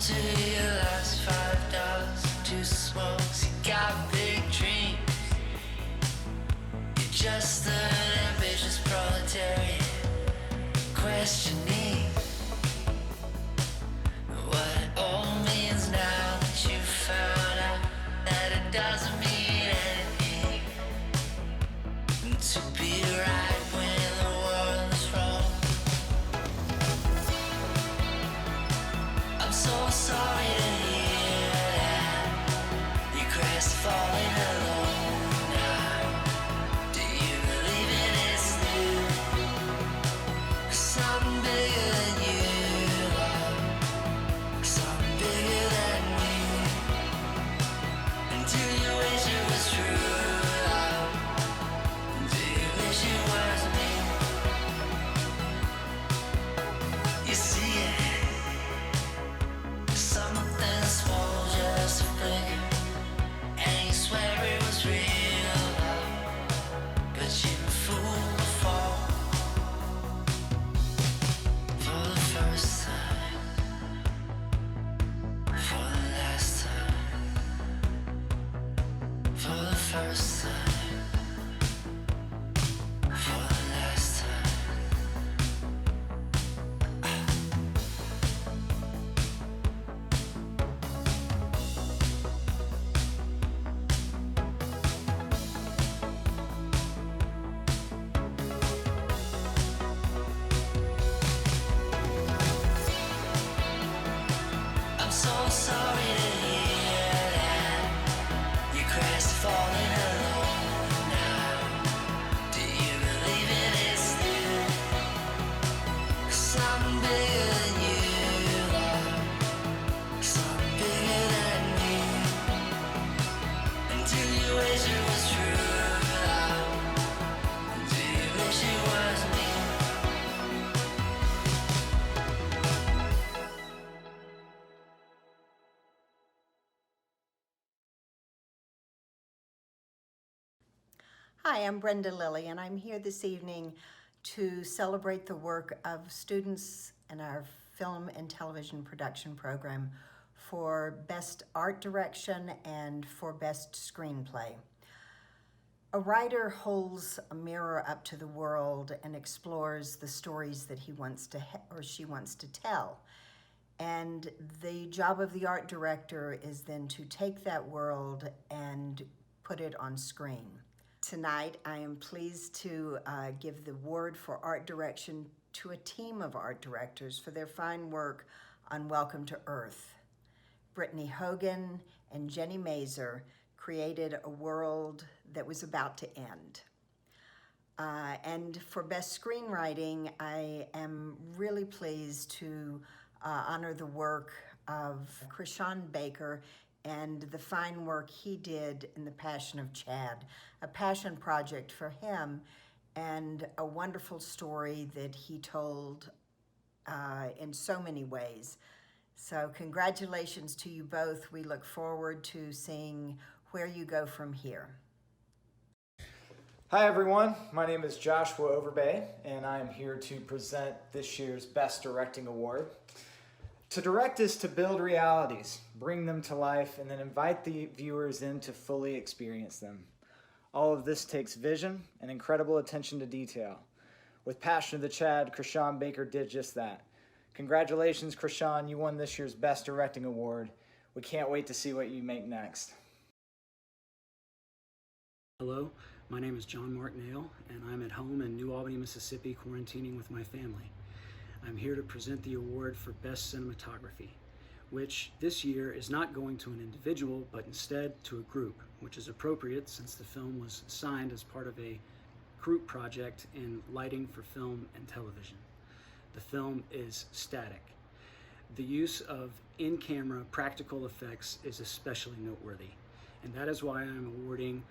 to your last $5 to smokes. You got big dreams. You're just an ambitious proletariat, questioning what it all means now that you found out that it doesn't mean anything to be right when the world is wrong. I'm so sorry to hear that you crestfallen alone now. Do you believe it is new? Something bigger than you, love. Something bigger than you. And do you wish it was true, love? Do you wish it was me? You see it. Something small, just a flicker, and you swear it was real, but you were fooled to fall for the first time, for the last time, for the first time, for the last time. I'm so sorry to hear that you crestfallen alone now. Do you believe it is new? Something bigger than you, love. Something bigger than you. And do you wish it was true, love? Do you wish it was me? Hi, I'm Brenda Lilly, and I'm here this evening to celebrate the work of students in our film and television production program for Best Art Direction and for Best Screenplay. A writer holds a mirror up to the world and explores the stories that he wants to or she wants to tell. And the job of the art director is then to take that world and put it on screen. Tonight, I am pleased to give the award for art direction to a team of art directors for their fine work on Welcome to Earth. Brittany Hogan and Jenny Mazer created a world that was about to end. And for Best Screenwriting, I am really pleased to honor the work of Krishan Baker and the fine work he did in The Passion of Chad, a passion project for him and a wonderful story that he told in so many ways. So congratulations to you both. We look forward to seeing where you go from here. Hi everyone, my name is Joshua Overbay and I am here to present this year's Best Directing Award. To direct is to build realities, bring them to life, and then invite the viewers in to fully experience them. All of this takes vision and incredible attention to detail. With Passion of the Chad, Krishan Baker did just that. Congratulations, Krishan, you won this year's Best Directing Award. We can't wait to see what you make next. Hello, my name is John Martinale, and I'm at home in New Albany, Mississippi, quarantining with my family. I'm here to present the award for Best Cinematography, which this year is not going to an individual, but instead to a group, which is appropriate since the film was signed as part of a group project in lighting for film and television. The film is static. The use of in-camera practical effects is especially noteworthy, and that is why I'm awarding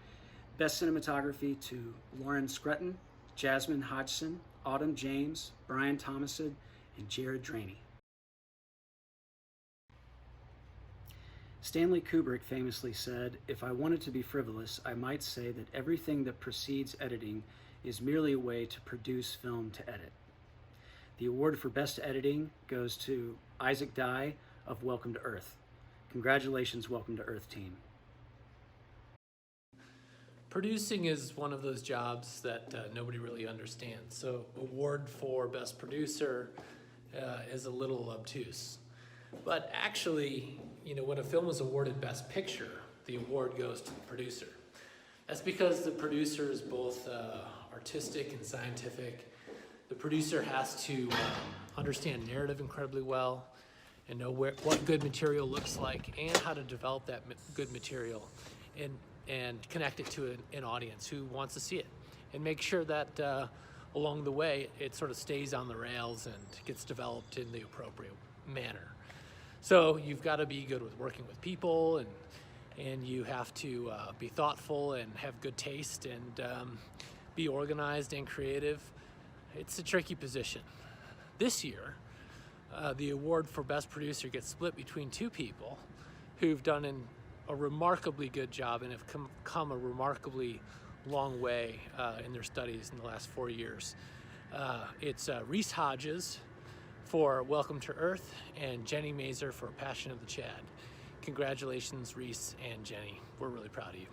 Best Cinematography to Lauren Scrutton, Jasmine Hodgson, Autumn James, Brian Thomason, and Jared Draney. Stanley Kubrick famously said, "If I wanted to be frivolous, I might say that everything that precedes editing is merely a way to produce film to edit." The award for Best Editing goes to Isaac Dye of Welcome to Earth. Congratulations, Welcome to Earth team. Producing is one of those jobs that nobody really understands. So award for Best Producer is a little obtuse. But actually, you know, when a film is awarded Best Picture, the award goes to the producer. That's because the producer is both artistic and scientific. The producer has to understand narrative incredibly well and know what good material looks like and how to develop that good material and connect it to an audience who wants to see it, and make sure that along the way it sort of stays on the rails and gets developed in the appropriate manner. So you've got to be good with working with people, and you have to be thoughtful and have good taste and be organized and creative. It's a tricky position. This year, the award for Best Producer gets split between two people who've done a remarkably good job and have come a remarkably long way in their studies in the last 4 years. It's Reese Hodges for Welcome to Earth and Jenny Mazer for Passion of the Chad. Congratulations, Reese and Jenny. We're really proud of you.